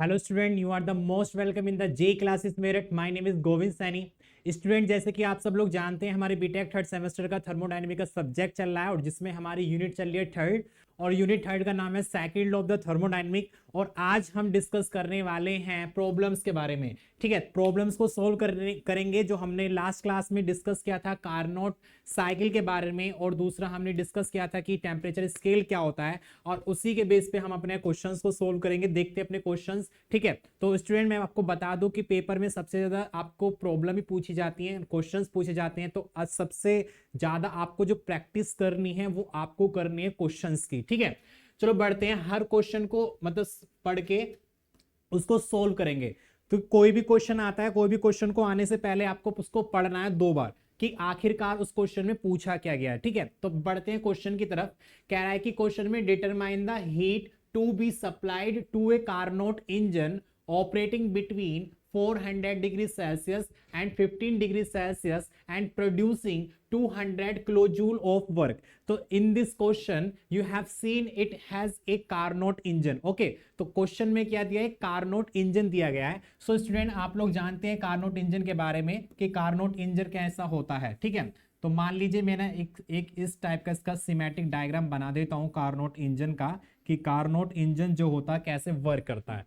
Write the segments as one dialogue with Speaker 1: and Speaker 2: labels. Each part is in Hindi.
Speaker 1: Hello student, you are the most welcome in the J classes Meerut. My name is Govind Saini. Student, जैसे कि आप सब लोग जानते हैं, हमारे बीटेक थर्ड सेमेस्टर का थर्मोडायनेमिक का सब्जेक्ट चल रहा है और जिसमें हमारी यूनिट चल रही है थर्ड। और यूनिट थर्ड का नाम है second law of the thermodynamic. और आज हम डिस्कस करने वाले हैं प्रॉब्लम्स के बारे में। ठीक है, प्रॉब्लम्स को सोल्व करेंगे जो हमने लास्ट क्लास में डिस्कस किया था कार्नोट साइकिल के बारे में, और दूसरा हमने डिस्कस किया था कि टेम्परेचर स्केल क्या होता है, और उसी के बेस पे हम अपने क्वेश्चंस को सोल्व करेंगे। देखते हैं अपने क्वेश्चंस। ठीक है, तो स्टूडेंट मैं आपको बता दूं कि पेपर में सबसे ज्यादा आपको प्रॉब्लम ही पूछी जाती है, क्वेश्चंस पूछे जाते हैं। तो आज सबसे ज्यादा आपको जो प्रैक्टिस करनी है वो आपको करनी है क्वेश्चंस की। ठीक है, चलो बढ़ते हैं। हर क्वेश्चन को मतलब पढ़ के उसको सोल्व करेंगे। तो कोई भी क्वेश्चन आता है, कोई भी क्वेश्चन को आने से पहले आपको उसको पढ़ना है 2 बार कि आखिरकार उस क्वेश्चन में पूछा क्या गया है। ठीक है, तो बढ़ते हैं क्वेश्चन की तरफ। कह रहा है कि क्वेश्चन में determine the heat to be supplied to a Carnot engine operating between 400 degree Celsius and 15 degree Celsius and producing 200 kilojoule of work. तो in this question you have seen it has a Carnot engine. Okay, तो क्वेश्चन में क्या दिया है? कार्नोट इंजन दिया गया है। सो स्टूडेंट, आप लोग जानते हैं कार्नोट इंजन के बारे में कि कार्नोट इंजन कैसा होता है। ठीक है, तो मान लीजिए मैंने एक इस टाइप का इसका सिमेटिक डायग्राम बना देता हूं कार्नोट इंजन का, कि कार्नोट इंजन जो होता है कैसे वर्क करता है।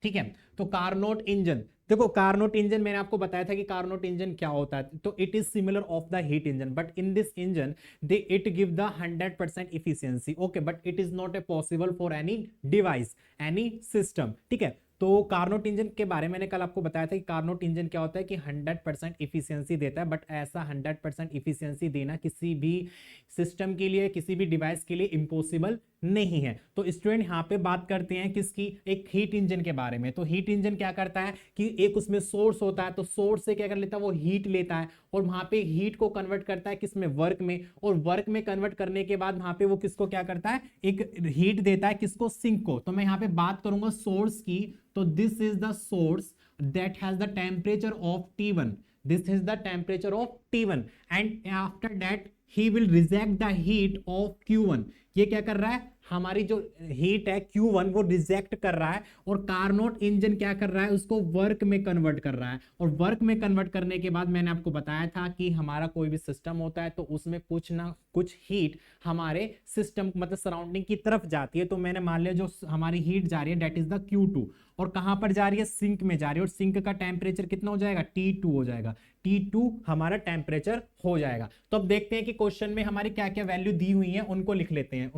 Speaker 1: ठीक है, तो कार्नोट इंजन, देखो कार्नोट इंजन मैंने आपको बताया था कि कार्नोट इंजन क्या होता है। तो it is similar of the heat engine, but in this engine they it give the 100% efficiency. Okay, but it is not a possible for any device, any system. ठीक है, तो कार्नोट इंजन के बारे में मैंने कल आपको बताया था कि कार्नोट इंजन क्या होता है कि 100% इफिशियंसी देता है, बट ऐसा 100% इफिशियंसी देना किसी भी सिस्टम के लिए, किसी भी डिवाइस के लिए इम्पॉसिबल नहीं है। तो स्टूडेंट यहाँ पे बात करते हैं किसकी? एक हीट इंजन के बारे में। तो हीट इंजन क्या करता है कि एक उसमें सोर्स होता है, तो सोर्स से क्या कर लेता है? वो हीट लेता है और वहां पे हीट को कन्वर्ट करता है किसमें? वर्क में। और वर्क में कन्वर्ट करने के बाद वहां पे वो किसको क्या करता है? एक हीट देता है किसको? सिंक को। तो मैं यहाँ पे बात करूंगा सोर्स की। तो this is the source that has the temperature of T1। This is the temperature of T1 and after that he will reject the heat of Q1। ये क्या कर रहा है? हमारी जो हीट है Q1 वो रिजेक्ट कर रहा है, और कार्नोट इंजन क्या कर रहा है? उसको वर्क में कन्वर्ट कर रहा है। और वर्क में कन्वर्ट करने के बाद मैंने आपको बताया था कि हमारा कोई भी सिस्टम होता है तो उसमें कुछ ना कुछ हीट हमारे सिस्टम मतलब सराउंडिंग की तरफ जाती है। तो मैंने मान लिया जो हमारी हीट जा रही है दैट इज द Q2, और कहां पर जा रही है? सिंक में जा रही है। और सिंक का टेम्परेचर कितना हो जाएगा? T2 हो जाएगा। T2 हमारा टेम्परेचर हो जाएगा। तो अब देखते हैं कि क्वेश्चन में हमारी क्या क्या वैल्यू दी हुई है, उनको लिख लेते हैं।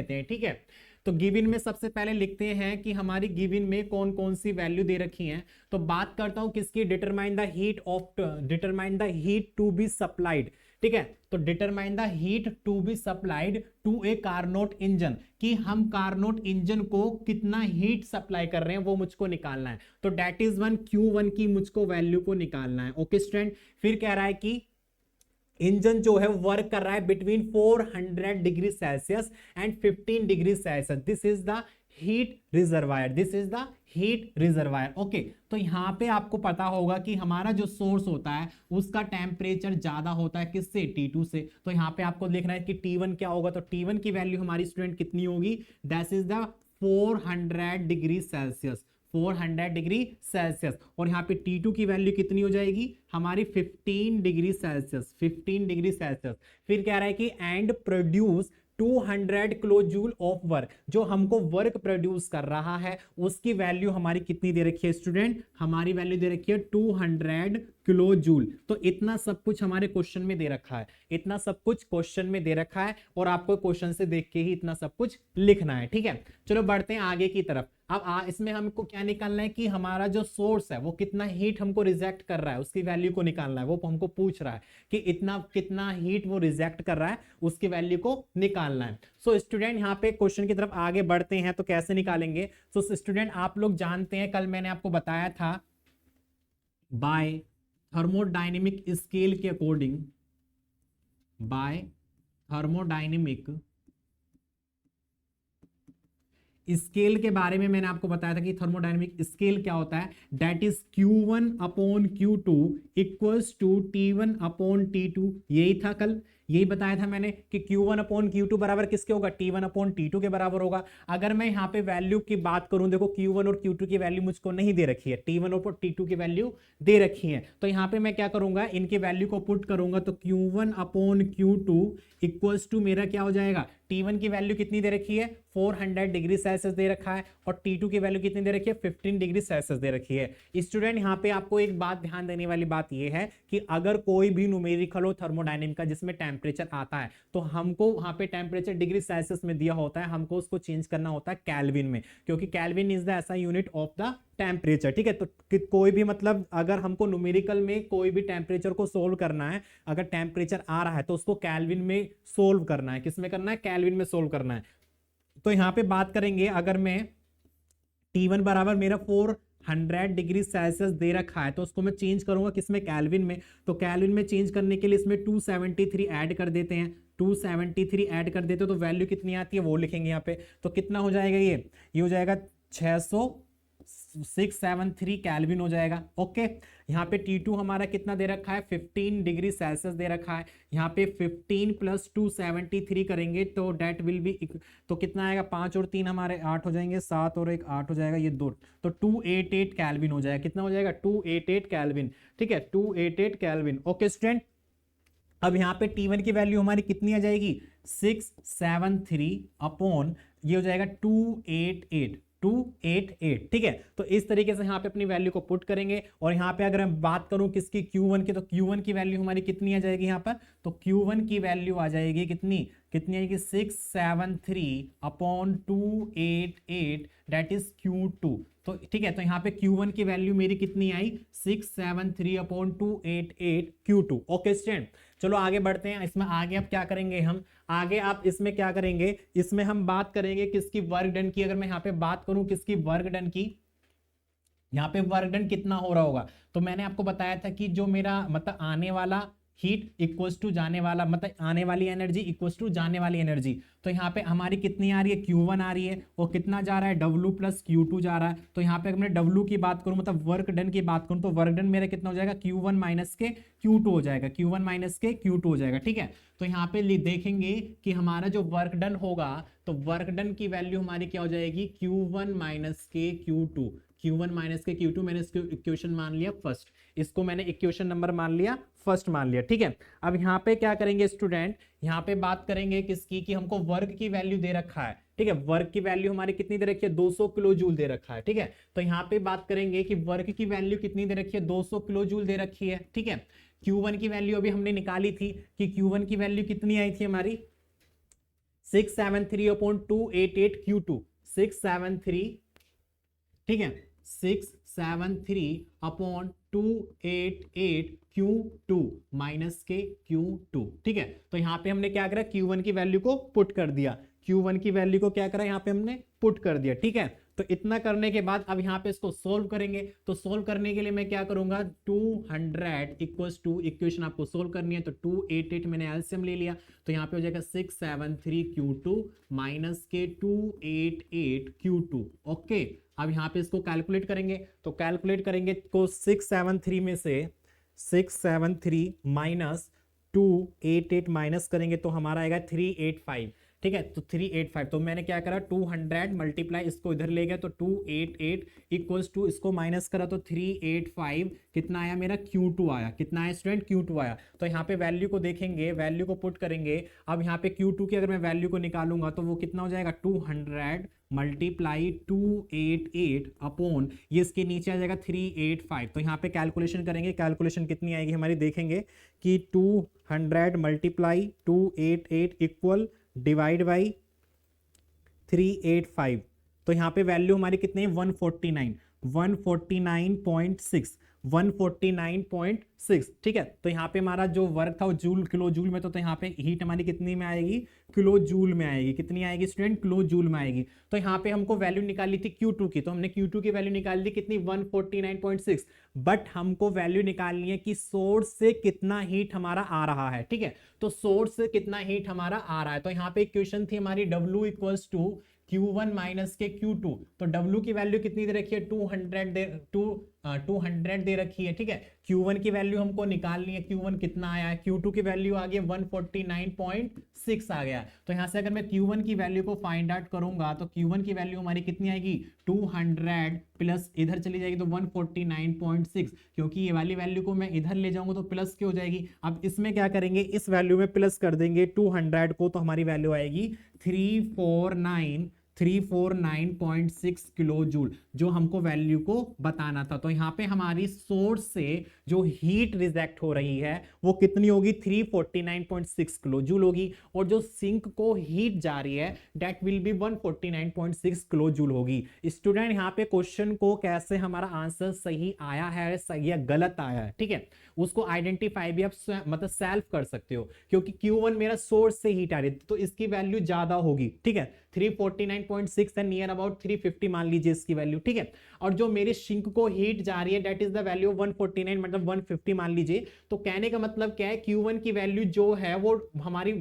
Speaker 1: ठीक है, तो गिवन में सबसे पहले लिखते हैं कि हमारी गिवन में कौन कौन सी वैल्यू दे रखी हैं। तो बात करता हूं किसकी? Determine the heat to be supplied. ठीक है, तो determine the heat to be supplied to a Carnot engine, कि हम कार्नोट इंजन को कितना हीट सप्लाई कर रहे हैं वो मुझको निकालना है। तो डेट इज वन Q1 की मुझको वैल्यू को निकालना है। ओके स्टूडेंट, फिर कह रहा है कि इंजन जो है वर्क कर रहा है between 400 degree Celsius and 15 degree Celsius. This is the heat reservoir. Okay, तो यहां पे आपको पता होगा कि हमारा जो सोर्स होता है उसका टेम्परेचर ज्यादा होता है किससे? T2 से। तो यहां पे आपको देखना है कि T1 क्या होगा। तो T1 की वैल्यू हमारी स्टूडेंट कितनी होगी? That is the 400 degree Celsius. 400 degree Celsius. और यहाँ पे T2 की वैल्यू कितनी हो जाएगी हमारी? 15 डिग्री सेल्सियस। 15 degree Celsius. फिर कह रहा है कि and produce 200 kilo joule of work, जो हमको वर्क प्रोड्यूस कर रहा है उसकी वैल्यू हमारी कितनी दे रखी है स्टूडेंट? हमारी वैल्यू दे रखी है 200 किलो जूल। तो इतना सब कुछ हमारे क्वेश्चन में दे रखा है, इतना सब कुछ क्वेश्चन में दे रखा है, और आपको क्वेश्चन से देख के ही इतना सब कुछ लिखना है। ठीक है, चलो बढ़ते हैं आगे की तरफ। अब इसमें हमको क्या निकालना है कि हमारा जो सोर्स है वो कितना हीट हमको रिजेक्ट कर रहा है, उसकी वैल्यू को निकालना है। वो हमको पूछ रहा है कि इतना कितना हीट वो रिजेक्ट कर रहा है, उसकी वैल्यू को निकालना है। सो स्टूडेंट, यहाँ पे क्वेश्चन की तरफ आगे बढ़ते हैं तो कैसे निकालेंगे। सो स्टूडेंट, आप लोग जानते हैं कल मैंने आपको बताया था बाय थर्मोडायनेमिक स्केल के अकॉर्डिंग, बाय थर्मोडायनेमिक स्केल के बारे में मैंने आपको बताया था कि थर्मोडायनेमिक स्केल क्या होता है। That is Q1 upon Q2 equals to T1 upon T2। यही था कल, यही बताया था मैंने कि Q1 अपॉन Q2 बराबर किसके होगा, T1 अपॉन T2 के बराबर होगा। अगर मैं यहाँ पे वैल्यू की बात करूं, देखो Q1 और Q2 की वैल्यू मुझको नहीं दे रखी है, T1 और T2 की वैल्यू दे रखी है, तो यहाँ पे मैं क्या करूंगा, इनके वैल्यू को पुट करूंगा, तो Q1 upon Q2 equals to मेरा क्या हो जाएगा, T1 की वैल्यू कितनी दे रखी है, 400 डिग्री सेल्सियस दे रखा है, और T2 की वैल्यू कितनी दे रखी है, 15 डिग्री सेल्सियस दे रखी है। स्टूडेंट यहाँ पे आपको एक बात ध्यान देने वाली बात यह है कि अगर कोई भी न्यूमेरिकल हो थर्मोडायनेमिक का जिसमें टेम्परेचर आता है, तो हमको वहां पे टेम्परेचर डिग्री सेल्सियस में दिया होता है, हमको उसको चेंज करना होता है केल्विन में, क्योंकि केल्विन इज द ऐसा यूनिट ऑफ द टेम्परेचर। ठीक है, तो कोई भी मतलब अगर हमको न्यूमेरिकल में कोई भी टेम्परेचर को सोल्व करना है, अगर टेम्परेचर आ रहा है तो उसको केल्विन में सोल्व करना है, किसमें करना है, केल्विन में सोल्व करना है। तो यहां पे बात करेंगे, अगर मैं T1 बराबर मेरा 400 डिग्री सेल्सियस दे रखा है, तो उसको मैं चेंज करूंगा किसमें, केल्विन में। तो केल्विन में चेंज करने के लिए इसमें 273 ऐड कर देते हैं, 273 ऐड कर देते हो तो वैल्यू कितनी आती है वो लिखेंगे यहाँ पे। तो कितना हो जाएगा, ये हो जाएगा 673 केल्विन हो जाएगा। ओके, यहाँ पे T2 हमारा कितना दे रखा है, 15 डिग्री सेल्सियस दे रखा है। यहाँ पे 15 प्लस 273 करेंगे तो डेट विल बी, तो कितना आएगा, 5 और 3 हमारे 8 हो जाएंगे, 7 और 1 8 हो जाएगा, ये 2, तो 288 केल्विन हो जाएगा। कितना हो जाएगा, 288 केल्विन। ठीक है, 288 केल्विन। ओके स्टूडेंट, अब यहाँ पे T1 की वैल्यू हमारी कितनी आ जाएगी, 673 अपॉन ये हो जाएगा 288। ठीक है, तो इस तरीके से यहाँ पे अपनी वैल्यू को पुट करेंगे। और यहाँ पे अगर मैं बात करूं किसकी, Q1 की, तो Q1 की वैल्यू हमारी कितनी आ जाएगी यहाँ पर, तो Q1 की वैल्यू आ जाएगी कितनी आएगी, 673 अपॉन 288 दैट इज Q2। तो ठीक है, तो यहाँ पे Q1 की वैल्यू मेरी कितनी आई, 673 अपॉन 288 Q2। ओके स्टूडेंट, चलो आगे बढ़ते हैं। इसमें आगे अब क्या करेंगे हम, आगे आप इसमें क्या करेंगे, इसमें हम बात करेंगे किसकी, वर्क डन की। अगर मैं यहाँ पे बात करूं किसकी, वर्क डन की, यहाँ पे वर्क डन कितना हो रहा होगा, तो मैंने आपको बताया था कि जो मेरा मतलब आने वाला हीट इक्वल्स टू जाने वाला, मतलब आने वाली एनर्जी इक्वल्स टू जाने वाली एनर्जी। तो यहाँ पे हमारी कितनी आ रही है, Q1 आ रही है, और कितना जा रहा है, W प्लस Q2 जा रहा है। तो यहाँ पे अगर मैं W की बात करूं, मतलब वर्क डन की बात करूं, तो वर्क डन मेरा कितना हो जाएगा, Q1 माइनस के Q2 हो जाएगा, Q1 माइनस के Q2 हो जाएगा। ठीक है, तो यहाँ पे देखेंगे कि हमारा जो वर्क डन होगा, तो वर्क डन की वैल्यू हमारी क्या हो जाएगी, Q1 माइनस के Q2, Q1 माइनस के Q2, मैंने इसको इक्वेशन मान लिया फर्स्ट, इसको मैंने इक्वेशन नंबर मान लिया फर्स्ट मान लिया। ठीक है, अब यहाँ पे क्या करेंगे स्टूडेंट, यहाँ पे बात करेंगे किसकी, कि हमको वर्क की वैल्यू दे रखा है। ठीक है, वर्क की वैल्यू हमारी कितनी दे रखी है, 200 किलो जूल दे रखा है। ठीक है, तो यहाँ पे बात करेंगे कि वर्क की वैल्यू कितनी दे रखी है, 200 किलो जूल दे रखी है। ठीक है, Q1 की वैल्यू अभी हमने निकाली थी कि Q1 की वैल्यू कितनी आई थी हमारी, 673 अपॉन 288 Q2, 673। ठीक है, 673 अपॉन 288 Q2 माइनस के Q2। ठीक है, तो यहां पे हमने क्या करा, Q1 की वैल्यू को पुट कर दिया, Q1 की वैल्यू को क्या करा, यहां पे हमने पुट कर दिया। ठीक है, तो इतना करने के बाद अब यहां पे इसको सोल्व करेंगे। तो सोल्व करने के लिए मैं क्या करूंगा, 200 इक्वल्स टू, इक्वेशन आपको सोल्व करनी है, तो 288 मैंने एलसीएम ले लिया, तो यहां पे हो जाएगा 673 Q2 माइनस के 288 Q2। ओके, अब यहां पे इसको कैलकुलेट करेंगे, तो कैलकुलेट करेंगे तो 673 में से 673 माइनस 288 माइनस करेंगे तो हमारा आएगा 385। ठीक है, तो 385, तो मैंने क्या करा, 200 मल्टीप्लाई इसको इधर ले गया, तो 288 इक्वल्स टू इसको माइनस करा तो 385, कितना आया मेरा, Q2 आया। कितना आया स्टूडेंट, Q2 आया। तो यहाँ पे वैल्यू को देखेंगे, वैल्यू को पुट करेंगे। अब यहाँ पे Q2 की अगर मैं वैल्यू को निकालूंगा तो वो कितना हो जाएगा, 200 मल्टीप्लाई 288 अपॉन ये इसके नीचे आ जाएगा 385। तो यहाँ पे कैलकुलेशन करेंगे, कैलकुलेशन कितनी आएगी हमारी, देखेंगे कि 200 मल्टीप्लाई 288 इक्वल डिवाइड बाई 385। तो यहाँ पे वैल्यू हमारी कितनी है, 149, 149.6, 149.6। ठीक है, तो यहाँ पे हमारा जो वर्क था वो जूल, किलो जूल में, तो यहाँ पे हीट हमारी कितनी में आएगी, किलो जूल में आएगी। कितनी आएगी स्टूडेंट, किलो जूल में आएगी। तो यहाँ पे हमको वैल्यू निकाली थी Q2 की, तो हमने Q2 की वैल्यू निकाल दी कितनी, 149.6। बट हमको वैल्यू निकालनी है कि सोर्स से कितना हीट हमारा आ रहा है। ठीक है, तो सोर्स से कितना हीट हमारा आ रहा है, तो यहाँ पे इक्वेशन थी हमारी W equals to Q1 minus के Q2। तो W की वैल्यू कितनी दे रखी है, 200 दे रखी है। ठीक है, Q1 की वैल्यू हमको निकालनी है, Q1 कितना आया है, Q2 की वैल्यू आ गई 149.6 आ गया। तो यहां से अगर मैं Q1 की वैल्यू को फाइंड आउट करूंगा तो Q1 की वैल्यू हमारी कितनी आएगी 200 प्लस इधर चली जाएगी तो 149.6, क्योंकि ये वाली वैल्यू को मैं इधर ले जाऊंगा तो प्लस की हो जाएगी। अब इसमें क्या करेंगे, इस वैल्यू में प्लस कर देंगे 200 को, तो हमारी वैल्यू आएगी 349.6 किलो जूल, जो हमको वैल्यू को बताना था। तो यहाँ पे हमारी सोर्स से जो हीट रिजेक्ट हो रही है वो कितनी होगी 349.6 किलो जूल होगी, और जो सिंक को हीट जा रही है that will B 149.6 kilo joule होगी। स्टूडेंट यहाँ पे क्वेश्चन को कैसे हमारा आंसर सही आया है, सही या गलत आया है, ठीक है, उसको आइडेंटिफाई भी आप मतलब सेल्फ कर सकते हो, क्योंकि Q1 मेरा सोर्स से हीट आ रही है तो इसकी वैल्यू ज्यादा होगी, ठीक है, 349.6 है, नियर अबाउट 350 मान लीजिए इसकी वैल्यू, ठीक है। और जो मेरे सिंक को हीट जा रही है दैट इज द वैल्यू 149 मतलब 150 मान लीजिए। तो कहने का मतलब क्या है, Q1 की वैल्यू जो है वो हमारी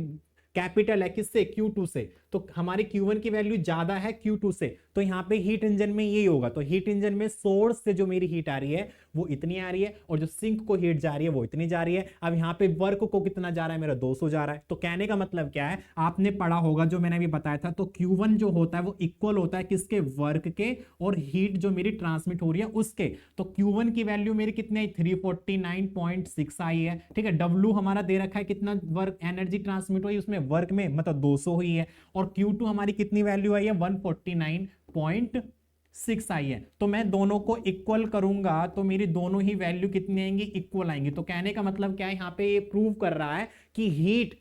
Speaker 1: कैपिटल है किससे, Q2 से, तो हमारी Q1 की वैल्यू ज्यादा है Q2 से। तो यहाँ पे हीट इंजन में यही होगा, तो हीट इंजन में सोर्स से जो मेरी हीट आ रही है वो इतनी आ रही है, और जो सिंक को हीट जा रही है वो इतनी जा रही है। अब यहाँ पे वर्क को कितना जा रहा है, मेरा 200 जा रहा है। तो कहने का मतलब क्या है, आपने पढ़ा होगा जो मैंने अभी बताया था, तो Q1 जो होता है वो इक्वल होता है किसके, वर्क के, और हीट जो मेरी ट्रांसमिट हो रही है उसके। तो Q1 की वैल्यू मेरी कितनी आई 349.6 आई है, ठीक है। W हमारा दे रखा है कितना वर्क एनर्जी ट्रांसमिट हुई उसमें, वर्क में मतलब 200 हुई है, और Q2 हमारी कितनी वैल्यू आई है 149.6 आई है। तो मैं दोनों को इक्वल करूंगा तो मेरी दोनों ही वैल्यू कितनी आएंगी, इक्वल आएंगी। तो कहने का मतलब क्या है, यहां पे ये प्रूव कर रहा है कि heat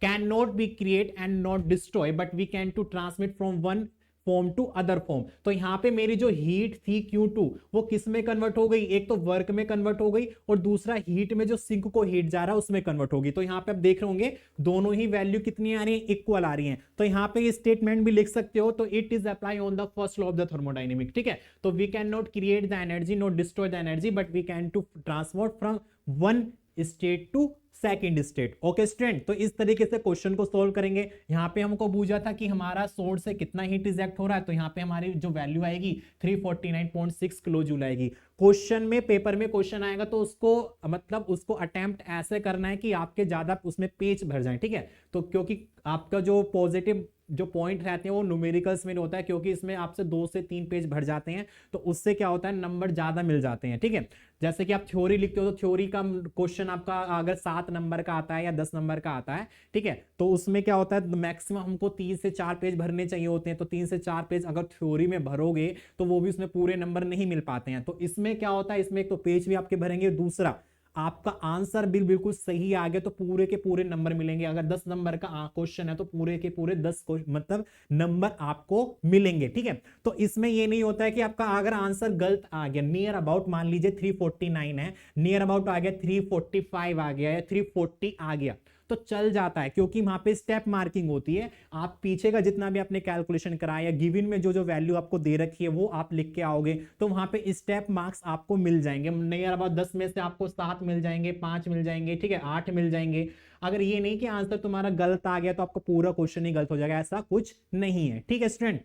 Speaker 1: can not be create and not destroy but we can to transmit from one form to other form. तो यहां पे मेरी जो हीट थी Q2 वो किस में कन्वर्ट हो गई, एक तो वर्क में कन्वर्ट हो गई, और दूसरा हीट में जो सिंक को हीट जा रहा है उसमें कन्वर्ट होगी। तो यहां पे आप देख रहे होंगे दोनों ही वैल्यू कितनी आ रही है, इक्वल आ रही है। तो यहां पे ये स्टेटमेंट भी लिख सकते हो, तो it is apply on the first law of the thermodynamic, ठीक है। तो we can not create the energy, not destroy the energy, but we can to transport from one state to second state. Okay student, तो इस तरीके से क्वेश्चन को सोल्व करेंगे। यहां पे हमको पूछा था कि हमारा सोर्स से कितना हीट रिजेक्ट हो रहा है, तो यहां पे हमारी जो वैल्यू आएगी 349.6 किलो जूल आएगी। क्वेश्चन में, पेपर में क्वेश्चन आएगा तो उसको मतलब उसको अटेम्प्ट ऐसे करना है कि आपके ज्यादा उसमें पेज भर जाए, ठीक है। तो क्योंकि आपका जो पॉजिटिव जो पॉइंट रहते हैं वो न्यूमेरिकल्स में होता है, क्योंकि इसमें आपसे 2 से 3 पेज भर जाते हैं, तो उससे क्या होता है नंबर ज्यादा मिल जाते हैं, ठीक है। जैसे कि आप थ्योरी लिखते हो तो थ्योरी का क्वेश्चन आपका अगर 7 नंबर का आता है या 10 नंबर का आता है, ठीक है, तो उसमें क्या होता है मैक्सिमम हमको 3 से 4 पेज भरने चाहिए होते हैं। तो 3 से 4 पेज अगर थ्योरी में भरोगे तो वो भी उसमें पूरे नंबर नहीं मिल पाते हैं। तो इसमें क्या होता है, इसमें एक तो पेज भी आपके भरेंगे, दूसरा आपका आंसर बिल्कुल सही आ गया तो पूरे के पूरे नंबर मिलेंगे। अगर 10 नंबर का क्वेश्चन है तो पूरे के पूरे 10 मतलब नंबर आपको मिलेंगे, ठीक है। तो इसमें ये नहीं होता है कि आपका अगर आंसर गलत आ गया, नियर अबाउट मान लीजिए 349 है, नियर अबाउट आ गया 345 आ गया या 340 आ गया तो चल जाता है, क्योंकि वहां पे स्टेप मार्किंग होती है। आप पीछे का जितना भी आपने कैलकुलेशन कराया, गिवन में जो जो वैल्यू आपको दे रखी है वो आप लिख के आओगे, तो वहां पे स्टेप मार्क्स आपको मिल जाएंगे। नियर अबाउट 10 में से आपको 7 मिल जाएंगे, 5 मिल जाएंगे, ठीक है, 8 मिल जाएंगे। अगर ये नहीं कि आंसर तुम्हारा गलत आ गया तो आपका पूरा क्वेश्चन ही गलत हो जाएगा, ऐसा कुछ नहीं है, ठीक है स्टूडेंट।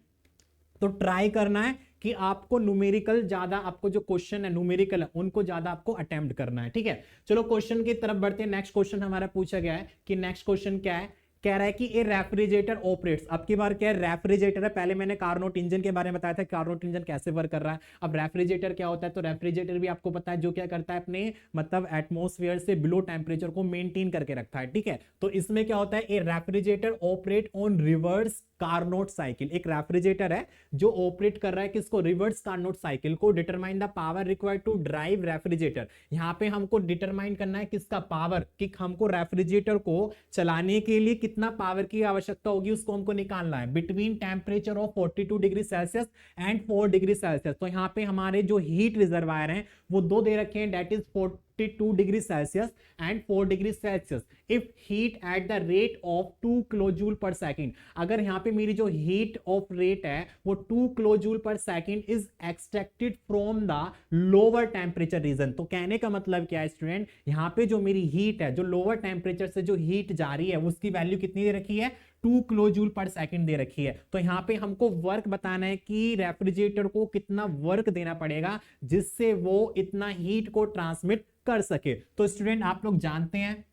Speaker 1: तो ट्राई करना है कि आपको न्यूमेरिकल ज्यादा, आपको जो क्वेश्चन है न्यूमेरिकल है उनको ज्यादा आपको अटेम्प्ट करना है, ठीक है। चलो क्वेश्चन की तरफ बढ़ते हैं। नेक्स्ट क्वेश्चन हमारा पूछा गया है कि नेक्स्ट क्वेश्चन क्या है, कह रहा है कि ए रेफ्रिजरेटर ऑपरेट्स। अब की बार क्या है, रेफ्रिजरेटर है। पहले मैंने कार्नोट इंजन के बारे में बताया था, कार्नोट इंजन कैसे वर्क कर रहा है। अब रेफ्रिजरेटर क्या होता है, तो रेफ्रिजरेटर भी आपको पता है जो क्या करता है, अपने मतलब एटमॉस्फेयर से बिलो टेम्परेचर को मेंटेन करके रखता है, ठीक है। तो इसमें क्या होता है, a refrigerator operate on reverse Carnot cycle. एक रेफ्रिजरेटर है जो ऑपरेट कर रहा है किसको, रिवर्स कार्नोट साइकिल को। Determine the power required to drive refrigerator. यहां पे हमको डिटरमाइन करना है किसका, पावर, कि हमको रेफ्रिजरेटर को चलाने के लिए कितना पावर की आवश्यकता होगी उसको हमको निकालना है। Between temperature of 42 degree Celsius and 4 degree Celsius. तो यहाँ पे हमारे जो हीट रिजर्वायर हैं वो 2 दे रखे हैं, that is 42 degree Celsius and 4 degree Celsius if heat at the rate of 2 kilojoule per second. अगर यहाँ पे मेरी जो हीट ऑफ रेट है वो 2 kilojoule per second is extracted from the lower temperature region. तो कहने का मतलब क्या है स्टूडेंट, यहाँ पे जो मेरी हीट है, जो लोअर टेम्परेचर से जो हीट जा रही है उसकी वैल्यू कितनी दे रखी है, 2 किलो जूल पर सेकंड दे रखी है। तो यहाँ पे हमको वर्क बताना है कि रेफ्रिजरेटर को कितना वर्क देना पड़ेगा जिससे वो इतना हीट को ट्रांसमिट कर सके। तो स्टूडेंट आप लोग जानते हैं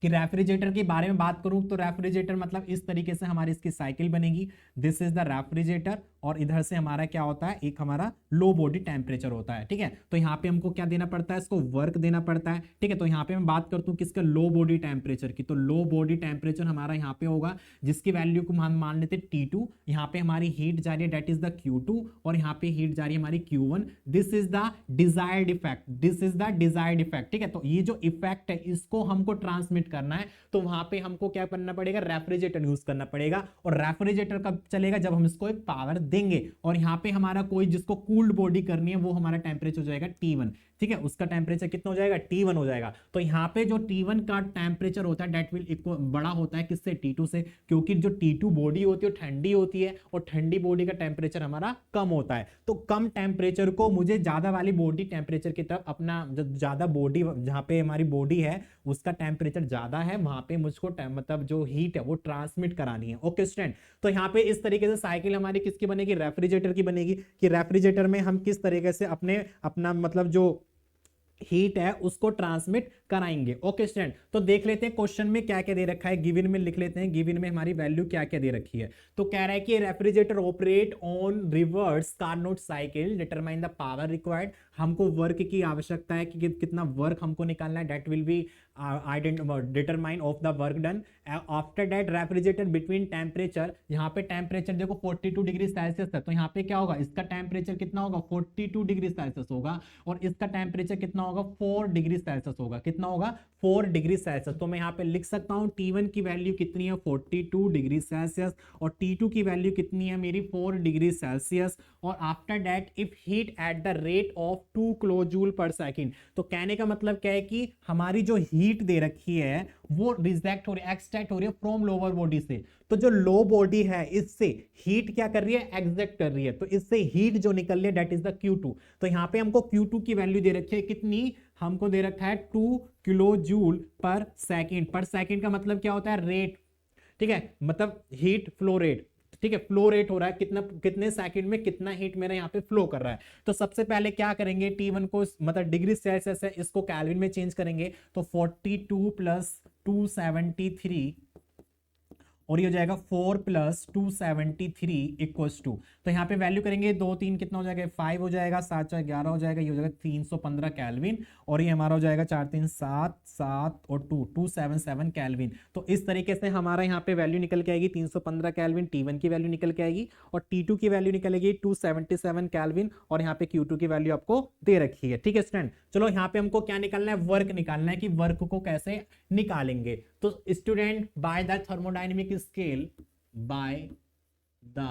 Speaker 1: कि रेफ्रिजरेटर के बारे में बात करूं तो रेफ्रिजरेटर मतलब इस तरीके से हमारी इसकी साइकिल बनेगी। दिस इज द रेफ्रिजरेटर और इधर से हमारा क्या होता है, एक हमारा लो बॉडी टेम्परेचर होता है, ठीक है। तो यहाँ पे हमको क्या देना पड़ता है, इसको वर्क देना पड़ता है, ठीक है। तो यहाँ पे मैं बात करता हूँ किसका, लो बॉडी टेम्परेचर की। तो लो बॉडी टेम्परेचर हमारा यहाँ पे होगा जिसकी वैल्यू को हम मान लेते हैं T2। यहाँ पे हमारी हीट जा रही है डेट इज द Q2 और यहाँ पे हीट जा रही है हमारी Q1। This is the desired effect, this is the desired effect, ठीक है। तो ये जो इफेक्ट है इसको हमको ट्रांसमिट करना है, तो वहां पे हमको क्या करना पड़ेगा, रेफ्रिजरेटर यूज करना पड़ेगा। और रेफ्रिजरेटर कब चलेगा, जब हम इसको एक पावर देंगे। और यहाँ पे हमारा कोई जिसको कूल्ड बॉडी करनी है वो हमारा टेम्परेचर हो जाएगा T1, ठीक है। उसका टेम्परेचर कितना हो जाएगा, T1 हो जाएगा। तो यहाँ पे जो T1 का टेम्परेचर होता है डेट विल इक्वल बड़ा होता है किससे, T2 से, क्योंकि जो T2 बॉडी होती है वो ठंडी होती है और ठंडी बॉडी का टेम्परेचर हमारा कम होता है। तो कम टेम्परेचर को मुझे ज्यादा वाली बॉडी टेम्परेचर की तरफ अपना, ज्यादा बॉडी जहाँ पे हमारी बॉडी है उसका टेम्परेचर ज्यादा है वहां पे मुझको मतलब जो हीट है वो ट्रांसमिट करानी है। ओके स्टूडेंट, तो यहाँ पे इस तरीके से साइकिल हमारी किसकी बनेगी, रेफ्रिजरेटर की बनेगी। कि रेफ्रिजरेटर में हम किस तरीके से अपना मतलब जो हीट है उसको ट्रांसमिट कराएंगे। ओके स्टूडेंट, तो देख लेते हैं क्वेश्चन में क्या क्या दे रखा है, गिवन में लिख लेते हैं, गिवन में हमारी वैल्यू क्या क्या दे रखी है। तो कह रहा है कि refrigerator operate on reverse Carnot cycle, determine the power required. हमको वर्क की आवश्यकता है कि कितना वर्क हमको निकालना है, that will be determine of the work done. After that refrigerator between temperature, यहाँ पे टेम्परेचर देखो 42 डिग्री सेल्सियस है, तो यहाँ पे क्या होगा, इसका टेम्परेचर कितना होगा, 42 डिग्री सेल्सियस होगा और इसका टेम्परेचर कितना होगा, 4 डिग्री सेल्सियस होगा। कितना होगा, 4 डिग्री सेल्सियस। तो मैं यहाँ पे लिख सकता हूँ T1 की वैल्यू कितनी है, 42 डिग्री सेल्सियस और T2 की वैल्यू कितनी है मेरी, 4 डिग्री सेल्सियस। और after that if heat at the rate of 2 kilo joule पर सेकेंड, तो कहने का मतलब क्या है कि हमारी जो हीट दे रखी है वो रिजेक्ट हो रही है, एक्सट्रैक्ट हो रही है फ्रॉम लोअर बॉडी से। तो जो लो बॉडी है इससे हीट क्या कर रही है, एग्जैक्ट कर रही है, तो इससे हीट जो निकल रही है दैट इज द Q2। तो यहाँ पे हमको Q2 की वैल्यू दे रखी है कितनी, हमको दे रखा है 2 किलो जूल पर सेकेंड। पर सेकेंड का मतलब क्या होता है, रेट, ठीक है, मतलब हीट फ्लो रेट, ठीक है। फ्लो रेट हो रहा है कितना, कितने सेकंड में कितना हीट मेरा यहाँ पे फ्लो कर रहा है। तो सबसे पहले क्या करेंगे, T1 को मतलब डिग्री सेल्सियस है इसको केल्विन में चेंज करेंगे। तो 42 प्लस 273 और ये हो जाएगा 4 प्लस 273 इक्वल्स टू, तो यहाँ पे वैल्यू करेंगे 2 3 कितना हो जाएगा, 5 हो जाएगा, 7 4 11 हो जाएगा, ये हो जाएगा 315 केल्विन और ये हमारा हो जाएगा 4 3 7 7 और 2 277 केल्विन। तो इस तरीके से हमारा यहाँ पे वैल्यू निकल के आएगी 315 केल्विन, T1 की वैल्यू निकल के आएगी और T2 की वैल्यू निकलेगी 277 केल्विन और यहाँ पे Q2 की वैल्यू आपको दे रखी है, ठीक है स्टूडेंट। चलो यहाँ पे हमको क्या निकालना है, वर्क निकालना है कि वर्क को कैसे निकालेंगे। तो student by the thermodynamic scale, by the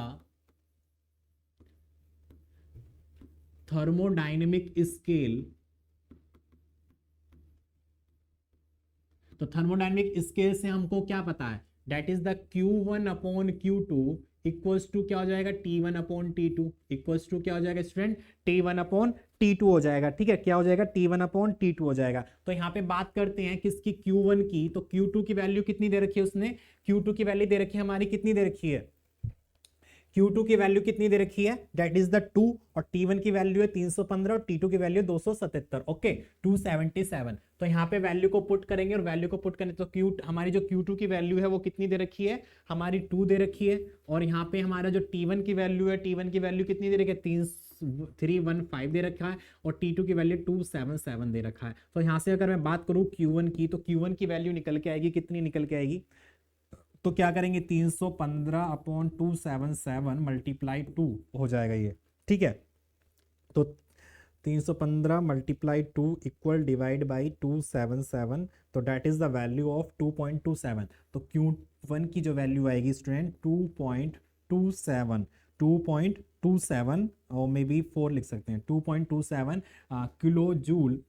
Speaker 1: thermodynamic scale, तो थर्मोडायनेमिक स्केल से हमको क्या पता है, that is the Q1 upon Q2 equals to क्या हो जाएगा, T1 upon T2 equals to क्या हो जाएगा स्टूडेंट, T1 अपॉन T2 हो जाएगा, ठीक है। क्या हो जाएगा, T1 अपॉन T2 हो जाएगा। तो यहाँ पे बात करते हैं किसकी, Q1 की। तो Q2 की वैल्यू कितनी दे रखी है उसने, Q2 की वैल्यू दे रखी है हमारी, कितनी दे रखी है, Q2 की वैल्यू कितनी दे रखी है, दैट इज द 2 और T1 की वैल्यू है 315 और T2 की वैल्यू 277, ओके 277। तो यहाँ पे वैल्यू को पुट करेंगे और वैल्यू को पुट करें तो हमारी जो Q2 की वैल्यू है वो कितनी दे रखी है, हमारी 2 दे रखी है और यहाँ पे हमारा जो T1 की वैल्यू है, T1 की वैल्यू कितनी दे रखी है, 315 दे रखा है और T2 की वैल्यू 277 दे रखा है। तो यहाँ से अगर मैं बात करूं Q1 की, तो Q1 की वैल्यू निकल के आएगी, कितनी निकल के आएगी, तो क्या करेंगे 315 अपॉन 277 मल्टीप्लाई 2 हो जाएगा ये, ठीक है। तो 315 मल्टीप्लाई 2 इक्वल डिवाइड बाई 277, तो that is the value of 2.27। तो Q1 की जो वैल्यू आएगी स्टूडेंट 2.27 और मे बी 4 लिख सकते हैं, 2.27 किलो जूल,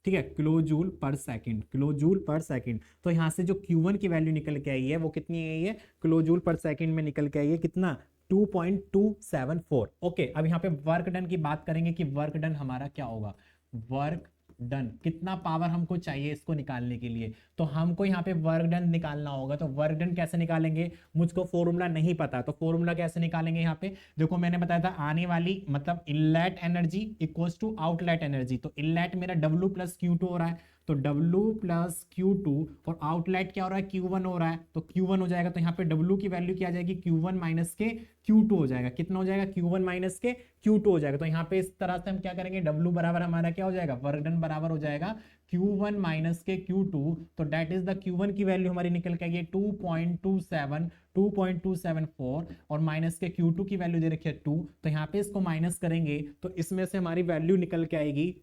Speaker 1: ठीक है, kilo joule per second, kilo joule per second. तो यहाँ से जो Q1 की वैल्यू निकल के आई है वो कितनी आई है, किलो जूल पर सेकंड में निकल के आई है कितना, 2.274। ओके, अब यहाँ पे वर्क डन की बात करेंगे कि वर्क डन हमारा क्या होगा, वर्क डन, कितना पावर हमको चाहिए इसको निकालने के लिए, तो हमको यहाँ पे वर्क डन निकालना होगा। तो वर्क डन कैसे निकालेंगे, मुझको फॉर्मूला नहीं पता, तो फॉर्मूला कैसे निकालेंगे, यहाँ पे देखो मैंने बताया था आने वाली मतलब inlet energy equals to outlet energy. तो इनलेट मेरा W प्लस Q2 हो रहा है, तो W प्लस Q2, और आउटलेट क्या हो रहा है, Q1 हो रहा है, तो Q1 हो जाएगा। तो यहाँ पे W की वैल्यू क्या आ जाएगी, Q1 माइनस के Q2 हो जाएगा। कितना हो जाएगा, Q1 माइनस के Q2 हो जाएगा। तो यहाँ पे इस तरह से हम क्या करेंगे, W बराबर हमारा क्या हो जाएगा, वर्क डन बराबर हो जाएगा Q1 माइनस के Q2। तो डेट इज द Q1 की वैल्यू हमारी निकल के आएगी 2.274, और माइनस के Q2 की वैल्यू दे रखी है 2। तो यहाँ पे इसको माइनस करेंगे तो इसमें से हमारी वैल्यू निकल के आएगी,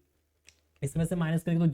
Speaker 1: इसमें से माइनस करेंगे तो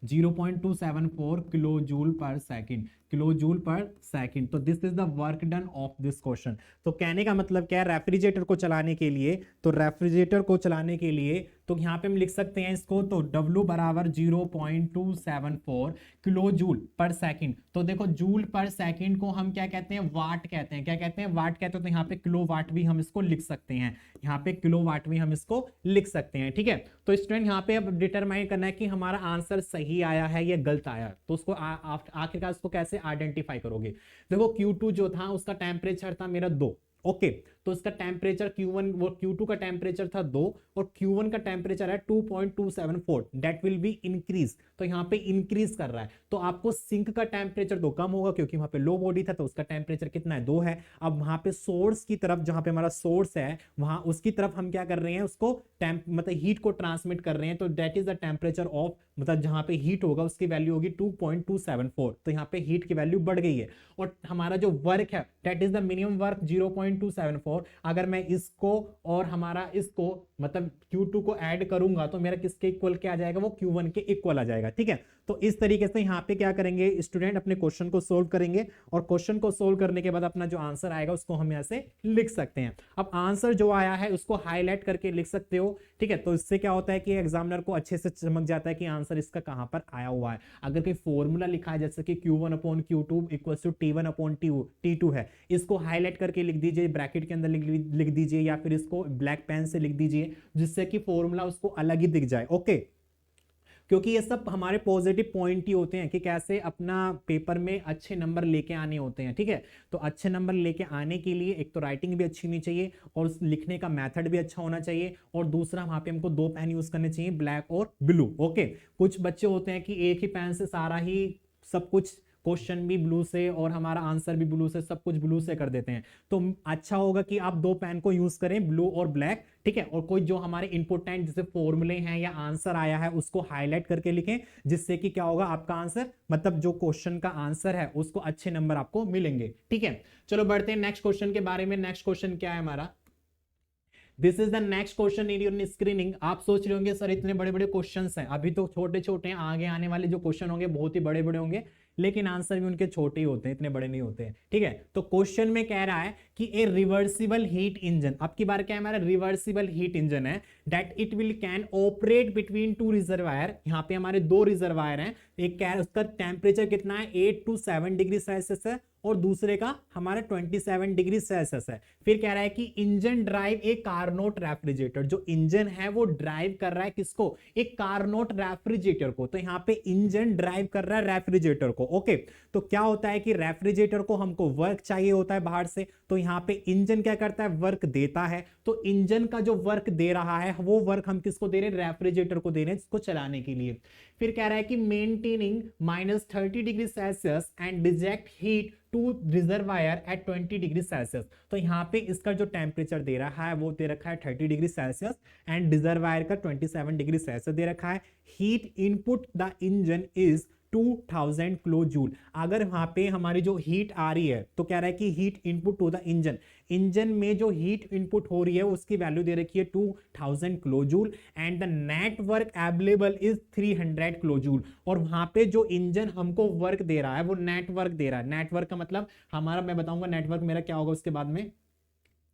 Speaker 1: 0.274 kilo joule per second, kilo joule per second. तो this is the work done of this question. तो कहने का मतलब क्या है, रेफ्रिजरेटर को चलाने के लिए, तो रेफ्रिजरेटर को चलाने के लिए तो यहाँ पे हम लिख सकते हैं इसको, तो W बराबर 0.274 किलो जूल पर सेकंड। तो देखो जूल पर सेकंड को हम क्या कहते हैं, वाट कहते हैं, क्या कहते हैं, वाट कहते हैं। तो यहाँ पे किलो वाट भी हम इसको लिख सकते हैं, यहाँ पे किलो वाट भी हम इसको लिख सकते हैं, ठीक है। तो स्टूडेंट यहाँ पे अब डिटरमाइन करना है कि हमारा आंसर सही आया है या गलत आया, तो उसको आखिरकार उसको कैसे आइडेंटिफाई करोगे। देखो Q2 जो था उसका टेम्परेचर था मेरा 2, ओके, तो इसका टेम्परेचर Q1 वो Q2 का टेम्परेचर था 2 और Q1 का टेम्परेचर है 2.274, दैट विल बी इंक्रीज। तो यहाँ पे इंक्रीज कर रहा है, तो आपको सिंक का टेम्परेचर तो कम होगा क्योंकि वहां पे लो बॉडी था, तो उसका टेम्परेचर कितना है, 2 है। अब वहां पे सोर्स की तरफ, जहां पे हमारा सोर्स है वहां उसकी तरफ हम क्या कर रहे हैं, उसको मतलब हीट को ट्रांसमिट कर रहे हैं। तो that is the temperature of, मतलब जहां पे हीट होगा उसकी वैल्यू होगी 2.274। तो यहाँ पे हीट की वैल्यू बढ़ गई है, और हमारा जो वर्क है that is the minimum work 0.274। अगर मैं इसको और हमारा इसको मतलब Q2 को ऐड करूंगा तो मेरा किसके इक्वल क्या आ जाएगा, वो Q1 के इक्वल आ जाएगा, ठीक है। तो इस तरीके से यहाँ पे क्या करेंगे स्टूडेंट, अपने क्वेश्चन को सोल्व करेंगे, और क्वेश्चन को सोल्व करने के बाद अपना जो आंसर आएगा उसको हम यहाँ से लिख सकते हैं। अब आंसर जो आया है उसको हाईलाइट करके लिख सकते हो, ठीक है। तो इससे क्या होता है कि एग्जामिनर को अच्छे से चमक जाता है कि आंसर इसका कहां पर आया हुआ है। अगर कोई फॉर्मूला लिखा है जैसे कि Q1 upon Q2 equals to T1 upon T2 है, इसको हाईलाइट करके लिख दीजिए, ब्रैकेट के अंदर लिख दीजिए, या फिर इसको ब्लैक पेन से लिख दीजिए जिससे कि फॉर्मूला उसको अलग ही दिख जाए, ओके। क्योंकि ये सब हमारे पॉजिटिव पॉइंट ही होते हैं कि कैसे अपना पेपर में अच्छे नंबर लेके आने होते हैं, ठीक है। तो अच्छे नंबर लेके आने के लिए एक तो राइटिंग भी अच्छी होनी चाहिए और लिखने का मेथड भी अच्छा होना चाहिए, और दूसरा वहां पे हमको 2 पेन यूज करने चाहिए, ब्लैक और ब्लू, ओके। कुछ बच्चे होते हैं कि एक ही पेन से सारा ही सब कुछ, क्वेश्चन भी ब्लू से और हमारा आंसर भी ब्लू से, सब कुछ ब्लू से कर देते हैं। तो अच्छा होगा कि आप 2 पेन को यूज करें, ब्लू और ब्लैक, ठीक है। और कोई जो हमारे इंपोर्टेंट जैसे फॉर्मूले हैं या आंसर आया है उसको हाईलाइट करके लिखें, जिससे कि क्या होगा, आपका आंसर मतलब जो क्वेश्चन का आंसर है उसको अच्छे नंबर आपको मिलेंगे, ठीक है। चलो बढ़ते हैं नेक्स्ट क्वेश्चन के बारे में। नेक्स्ट क्वेश्चन क्या है हमारा, this is the next question in your screening. आप सोच रहे होंगे सर इतने बड़े बड़े क्वेश्चंस हैं, अभी तो छोटे छोटे हैं, आगे आने वाले जो क्वेश्चन होंगे बहुत ही बड़े बड़े होंगे, लेकिन आंसर भी उनके छोटे ही होते हैं, इतने बड़े नहीं होते हैं, ठीक है। तो क्वेश्चन में कह रहा है कि ए रिवर्सिबल हीट इंजन, अब की बार क्या है हमारा, रिवर्सिबल हीट इंजन है, that it will can operate between 2 reservoir. यहाँ पे हमारे 2 रिजर्वायर हैं, एक क्या है उसका टेम्परेचर कितना है 8 to 7 डिग्री सेल्सियस है, और दूसरे का हमारा 27 डिग्री सेल्सियस है। फिर कह रहा है कि engine drive a Carnot refrigerator, जो इंजन है वो ड्राइव कर रहा है किसको, एक कारनोट रेफ्रिजरेटर को। तो यहाँ पे इंजन ड्राइव कर रहा है रेफ्रिजरेटर को, ओके। तो क्या होता है कि रेफ्रिजरेटर को हमको वर्क चाहिए होता है बाहर से, तो यहाँ पे इंजन क्या करता है, वर्क देता है। तो इंजन का जो वर्क दे रहा है वो वर्क हम किसको दे रहे हैं, रेफ्रिजरेटर को दे रहे हैं इसको चलाने के लिए। फिर कह रहा है कि maintaining -30 degree Celsius and reject heat to reservoir at 20 degree Celsius. तो यहाँ पे इसका जो टेम्परेचर दे रहा है वो दे रखा है 30 डिग्री सेल्सियस एंड रिजर्वायर का 27 डिग्री सेल्सियस दे रखा है। Heat input the engine is 2000 kilo joule. अगर वहां पे हमारी जो हीट आ रही है तो कह रहा है कि heat input to the engine, engine में जो हीट इनपुट हो रही है उसकी वैल्यू दे रखी है 2000 kilo joule, and the net work available is 300 kilo joule. और वहां पे जो इंजन हमको वर्क दे रहा है वो नेटवर्क दे रहा है। नेटवर्क का मतलब हमारा, मैं बताऊंगा नेटवर्क मेरा क्या होगा उसके बाद में।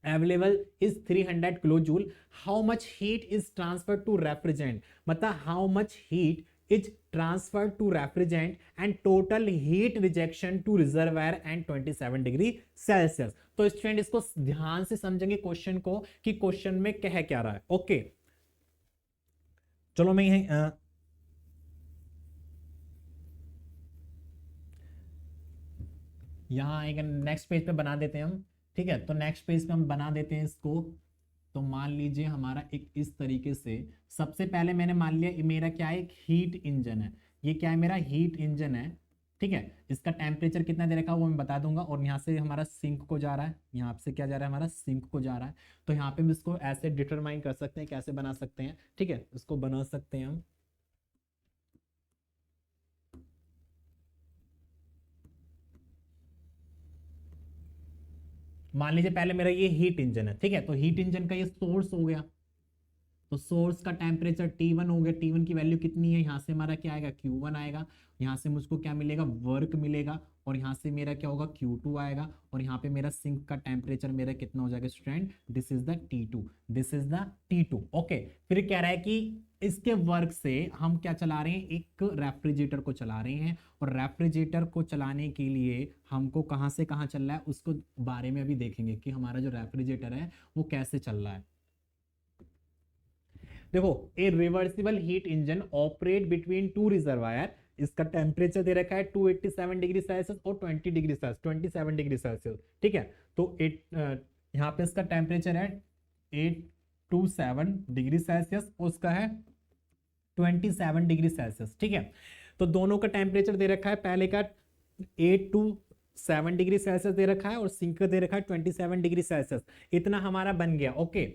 Speaker 1: available is 300 kilojoule. How much heat is transferred to refrigerant, मतलब how much heat is transferred to refrigerant and total heat rejection to reservoir and 27 degree Celsius. तो स्टूडेंट इसको ध्यान से समझेंगे क्वेश्चन को कि क्वेश्चन में कह क्या रहा है, ओके। चलो मैं यही यहाँ एक नेक्स्ट पेज पे बना देते हैं हम। ठीक है, तो नेक्स्ट पेज पे हम बना देते हैं इसको। तो मान लीजिए हमारा एक इस तरीके से, सबसे पहले मैंने मान लिया ये मेरा क्या है, एक हीट इंजन है। ये क्या है, मेरा हीट इंजन है। ठीक है, इसका टेम्परेचर कितना दे रखा है वो मैं बता दूंगा। और यहाँ से हमारा सिंक को जा रहा है, यहाँ से क्या जा रहा है, हमारा सिंक को जा रहा है। तो यहाँ पे हम इसको ऐसे डिटरमाइन कर सकते हैं, कैसे बना सकते हैं। ठीक है, इसको बना सकते हैं हम। मान लीजिए पहले मेरा ये हीट इंजन है। ठीक है, तो हीट इंजन का ये सोर्स हो गया। तो सोर्स का टेम्परेचर T1 हो गया। T1 की वैल्यू कितनी है, यहाँ से हमारा क्या आएगा, Q1 आएगा। यहाँ से मुझको क्या मिलेगा, वर्क मिलेगा। और यहाँ से मेरा क्या होगा, Q2 आएगा। और यहाँ पे मेरा सिंक का टेम्परेचर मेरा कितना हो जाएगा student, this is the T2, this is the T2। Okay, फिर कह रहा है कि इसके वर्क से हम क्या चला रहे हैं, एक रेफ्रिजरेटर को चला रहे हैं। और रेफ्रिजरेटर को चलाने के लिए हमको कहाँ से कहाँ चल रहा है उसको बारे में अभी देखेंगे कि हमारा जो रेफ्रिजरेटर है वो कैसे चल रहा है। देखो, ए reversible heat engine operate between two reservoir. इसका टेम्परेचर दे रखा है 287 डिग्री सेल्सियस और 20 डिग्री सेल्सियस, 27 डिग्री सेल्सियस। ठीक है, तो यहाँ पे इसका टेम्परेचर है 827 डिग्री सेल्सियस, उसका है 27 डिग्री सेल्सियस। ठीक है, तो दोनों का टेम्परेचर दे रखा है, पहले का 827 डिग्री सेल्सियस दे रखा है और सिंक का दे रखा है 27 डिग्री सेल्सियस। इतना हमारा बन गया। ओके,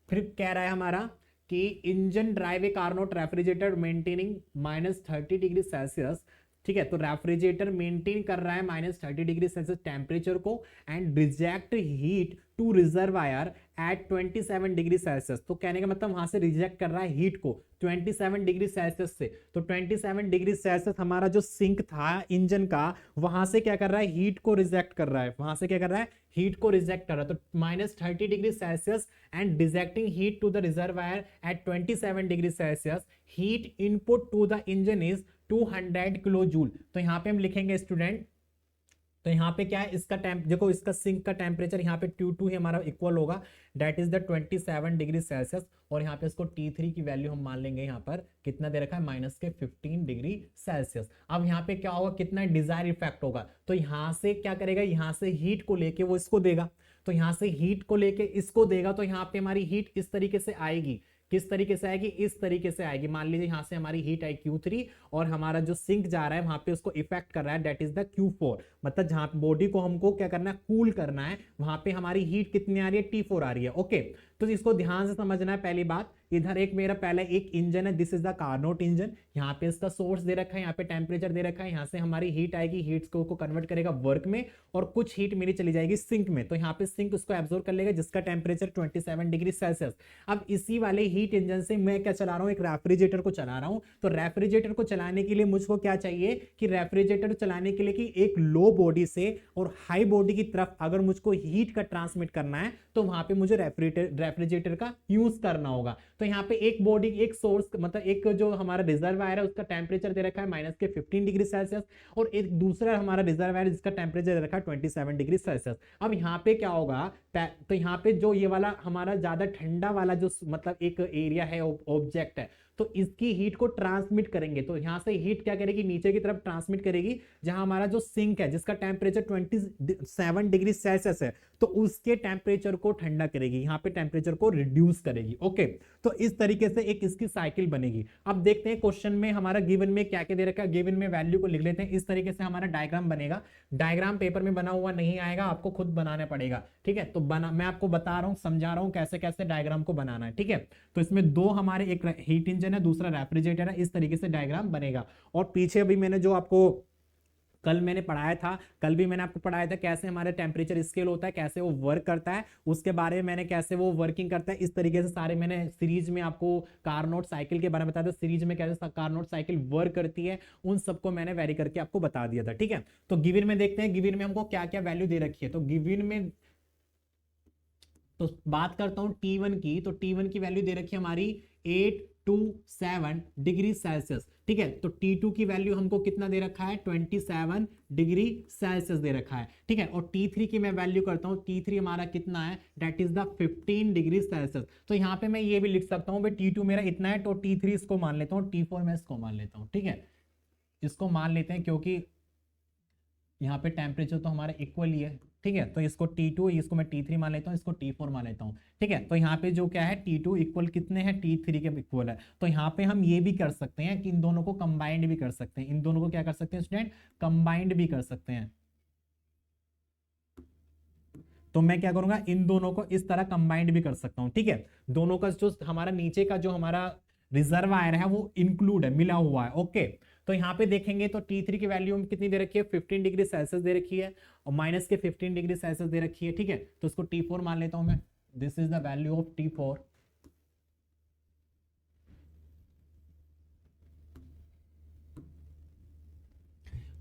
Speaker 1: फिर कह रहा है हमारा कि engine drive a Carnot refrigerator maintaining -30 degree Celsius. ठीक है, तो रेफ्रिजरेटर मेंटेन कर रहा है -30 डिग्री सेल्सियस टेम्परेचर को and reject heat to reservoir at 27 degree Celsius. तो कहने का मतलब वहां से रिजेक्ट कर रहा है हीट को 27 डिग्री सेल्सियस से। तो 27 डिग्री सेल्सियस हमारा जो सिंक था इंजन का, वहां से क्या कर रहा है, हीट को रिजेक्ट कर रहा है। वहां से क्या कर रहा है, हीट को रिजेक्ट कर रहा है। तो -30 degree Celsius and rejecting heat to the reservoir at 27 degree Celsius. Heat input to the engine is 200 kilo joule. तो यहां पे हम लिखेंगे स्टूडेंट, तो यहाँ पे क्या है, इसका देखो इसका सिंक का टेम्परेचर यहाँ पे T2 ही हमारा इक्वल होगा, that is the 27 degree Celsius. और यहाँ पे इसको T3 की वैल्यू हम मान लेंगे, यहाँ पर कितना दे रखा है, -15 डिग्री सेल्सियस। अब यहाँ पे क्या होगा, कितना डिजायर इफेक्ट होगा। तो यहाँ से क्या करेगा, यहाँ से हीट को लेके वो इसको देगा। तो यहाँ से हीट को लेके इसको देगा, तो यहाँ पे हमारी हीट इस तरीके से आएगी। किस तरीके से आएगी, इस तरीके से आएगी। मान लीजिए यहां से हमारी हीट आई Q3 और हमारा जो सिंक जा रहा है वहां पे उसको इफेक्ट कर रहा है, दैट इज द Q4। मतलब जहां बॉडी को हमको क्या करना है, कूल करना है, वहां पे हमारी हीट कितनी आ रही है, T4 आ रही है। ओके, तो इसको ध्यान से समझना है। पहली बात, इधर एक मेरा पहले एक इंजन है, this is the Carnot engine. यहाँ पे इसका सोर्स दे रखा है, यहाँ पे टेम्परेचर दे रखा है। यहाँ से हमारी हीट आएगी, हीट को कन्वर्ट करेगा वर्क में और कुछ हीट मेरी चली जाएगी सिंक में। तो यहाँ पे सिंक उसको एब्जॉर्ब कर लेगा जिसका टेम्परेचर 27 डिग्री सेल्सियस। अब इसी वाले हीट इंजन से मैं क्या चला रहा हूँ, एक रेफ्रिजरेटर को चला रहा हूँ। तो रेफ्रिजरेटर को चलाने के लिए मुझको क्या चाहिए कि रेफ्रिजरेटर चलाने के लिए कि एक लो बॉडी से और हाई बॉडी की तरफ अगर मुझको हीट का ट्रांसमिट करना है तो वहां पे मुझे रेफ्रिजरेटर का यूज करना होगा। तो यहाँ पे एक बॉडी, एक सोर्स, मतलब एक जो हमारा रिजर्वायर है उसका टेम्परेचर दे रखा है -15 डिग्री सेल्सियस और एक दूसरा हमारा रिजर्वायर जिसका टेम्परेचर दे रखा है 27 डिग्री सेल्सियस। अब यहाँ पे क्या होगा, तो यहाँ पे जो ये वाला हमारा ज्यादा ठंडा वाला जो मतलब एक एरिया है, ऑब्जेक्ट है, तो इसकी हीट को ट्रांसमिट करेंगे। तो यहां से हीट क्या करेगी, नीचे की तरफ ट्रांसमिट करेगी, जहां हमारा जो सिंक है जिसका टेम्परेचर 27 डिग्री सेल्सियस है, तो उसके टेम्परेचर को ठंडा करेगी, यहां पे टेम्परेचर को रिड्यूस करेगी। ओके, तो इस तरीके से एक इसकी साइकिल बनेगी। अब देखते हैं क्वेश्चन में हमारा गिवन में क्या क्या दे रखा है। गिवन में वैल्यू को लिख लेते हैं। इस तरीके से हमारा डायग्राम बनेगा। डायग्राम पेपर में बना हुआ नहीं आएगा, आपको खुद बनाना पड़ेगा। ठीक है, तो मैं आपको बता रहा हूं, समझा रहा हूं कैसे कैसे डायग्राम को बनाना है। ठीक है, तो इसमें दो हमारे, एक हीट इंजन है, दूसरा रेफ्रिजरेटर है। इस तरीके से डायग्राम बनेगा। और पीछे अभी मैंने जो आपको कल मैंने पढ़ाया था, कल भी मैंने आपको पढ़ाया था कैसे हमारे टेम्परेचर स्केल होता है, कैसे वो वर्क करता है, उसके बारे में मैंने कैसे वो वर्किंग करता है, इस तरीके से सारे मैंने सीरीज में आपको कारनोट साइकिल के बारे में बताया था, सीरीज में कैसे कारनोट साइकिल वर्क करती है, उन सबको मैंने वेरी करके आपको बता दिया था। ठीक है, तो गिवन में देखते हैं गिवन में हमको क्या क्या वैल्यू दे रखी है। तो गिवन में तो बात करता हूं T1 की, तो T1 की वैल्यू दे रखी है हमारी 27 डिग्री सेल्सियस। ठीक है, तो T2 की वैल्यू हमको कितना दे रखा है, 27 डिग्री सेल्सियस दे रखा है। ठीक है, और T3 की मैं वैल्यू करता हूं, T3 हमारा कितना है, that is the 15 degree Celsius. तो यहां पे मैं ये भी लिख सकता हूं भाई T2 मेरा इतना है, तो T3 इसको मान लेता हूं, T4 मैं इसको मान लेता हूं। ठीक है, इसको मान लेते हैं क्योंकि यहाँ पे टेम्परेचर तो हमारा इक्वल ही है। ठीक है, तो इसको T2, इसको मैं T3 मान लेता हूँ, इसको T4 मान लेता हूँ। ठीक है, तो यहाँ पे जो क्या है, T2 इक्वल कितने हैं, T3 के इक्वल है। तो यहाँ पे हम ये भी कर सकते हैं कि इन दोनों को कंबाइंड भी कर सकते हैं। इन दोनों को क्या कर सकते हैं स्टूडेंट, कंबाइंड भी कर सकते हैं। तो मैं क्या करूंगा, इन दोनों को इस तरह कंबाइंड भी कर सकता हूं। ठीक है, दोनों का जो हमारा नीचे का जो हमारा रिजर्वायर है वो इंक्लूड है, मिला हुआ है। ओके, तो यहाँ पे देखेंगे तो T3 की वैल्यू कितनी दे रखी है, 15 डिग्री सेल्सियस दे रखी है, और माइनस के 15 डिग्री सेल्सियस दे रखी है। ठीक है, तो इसको T4 मान लेता हूं मैं, this is the value of T4।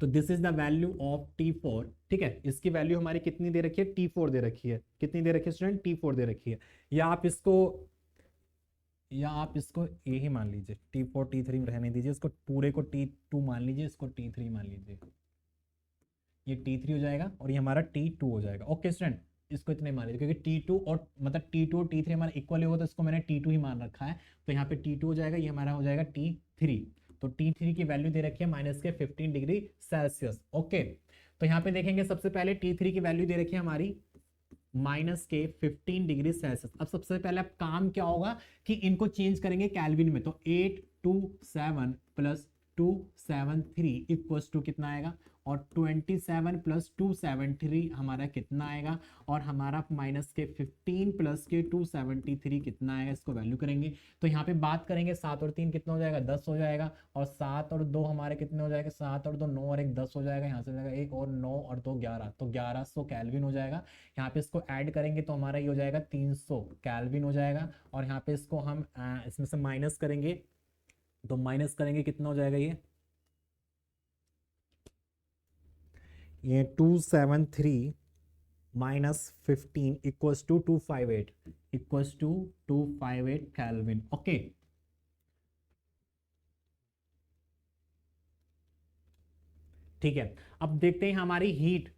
Speaker 1: तो this is the value of T4। ठीक है, इसकी वैल्यू हमारी कितनी दे रखी है, T4 दे रखी है। कितनी दे रखी है स्टूडेंट, T4 दे रखी है। या आप इसको ए ही मान लीजिए, T4 T3 रहने दीजिए, इसको पूरे को T2 मान लीजिए, इसको T3 मान लीजिए। ये T3 हो जाएगा और ये हमारा T2 हो जाएगा। ओके स्टूडेंट, इसको इतने मान लीजिए क्योंकि T2 और मतलब T2 और T3 हमारा इक्वल होगा, तो इसको मैंने T2 ही मान रखा है। तो यहाँ पे T2 हो जाएगा, ये हमारा हो जाएगा T3। तो T3 की वैल्यू दे रखी है माइनस के 15 डिग्री सेल्सियस। ओके, तो यहाँ पे देखेंगे सबसे पहले T3 की वैल्यू दे रखी है हमारी माइनस के 15 डिग्री सेल्सियस। अब सबसे पहले अब काम क्या होगा कि इनको चेंज करेंगे कैल्विन में। तो 827 प्लस 273 इक्वल्स टू कितना आएगा, और 27 प्लस 273 हमारा कितना आएगा, और हमारा माइनस के 15 प्लस के 273 कितना आएगा, इसको वैल्यू करेंगे। तो यहाँ पे बात करेंगे 7 और 3 कितना हो जाएगा, 10 हो जाएगा, और 7 और 2 हमारे कितने हो जाएगा, 7 और 2 9 और 1 10 हो जाएगा। यहाँ से हो जाएगा 1 और 9 और 2 11, तो 1100 कैल्विन हो जाएगा। यहाँ पे इसको ऐड करेंगे तो हमारा ये हो जाएगा 300 कैल्विन हो जाएगा। और यहाँ पे इसको हम इसमें से माइनस करेंगे, तो माइनस करेंगे कितना हो जाएगा, ये 273 minus 15 equals to 258, equals to 258 kelvin. Okay, ठीक है, अब देखते हैं हमारी हीट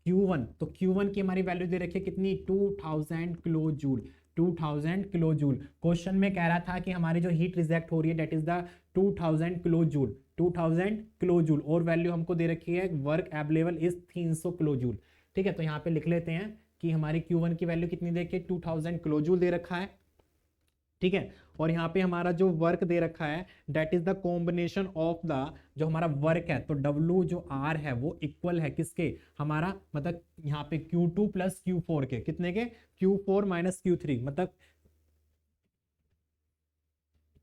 Speaker 1: Q1। तो Q1 की हमारी वैल्यू दे रखी है कितनी, 2000 kilo joule. 2000 kilo joule. Question में कह रहा था कि हमारी जो हीट रिजेक्ट हो रही है that is the 2000 kilo joule, 2000 kilo joule, और वैल्यू हमको दे रखी है work available is 300 kilo joule. ठीक है, तो यहाँ पे लिख लेते हैं कि हमारी Q1 की वैल्यू कितनी दे रखी है, 2000 किलो जूल दे रखा है। ठीक है, और यहाँ पे हमारा जो वर्क दे रखा है that is the combination of the, जो हमारा वर्क है तो W जो R है वो इक्वल है किसके, हमारा मतलब यहाँ पे Q2 प्लस Q4 के, कितने के, Q4 माइनस Q3, मतलब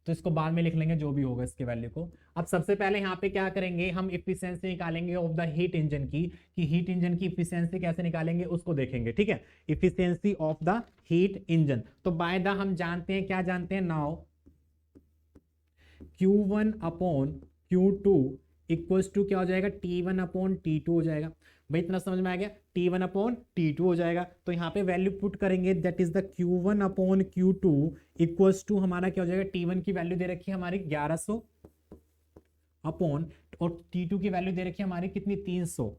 Speaker 1: तो इसको बाद में लिख लेंगे जो भी होगा इसके वैल्यू को। अब सबसे पहले यहाँ पे क्या करेंगे, हम इफिशियंसी निकालेंगे ऑफ द हीट इंजन की, कि हीट इंजन की इफिशियंसी कैसे निकालेंगे उसको देखेंगे। ठीक है, efficiency of the heat engine, तो बाय द हम जानते हैं, क्या जानते हैं, now Q1 upon Q2 equals to क्या हो जाएगा, T1 अपॉन T2 हो जाएगा। भाई इतना समझ में आ गया, T1 अपॉन T2 हो जाएगा। तो यहाँ पे वैल्यू पुट करेंगे that is the Q1 upon Q2 equals to हमारा क्या हो जाएगा, T1 की वैल्यू दे रखी है हमारी 1100 अपॉन, और T2 की वैल्यू दे रखी है हमारी कितनी, 300।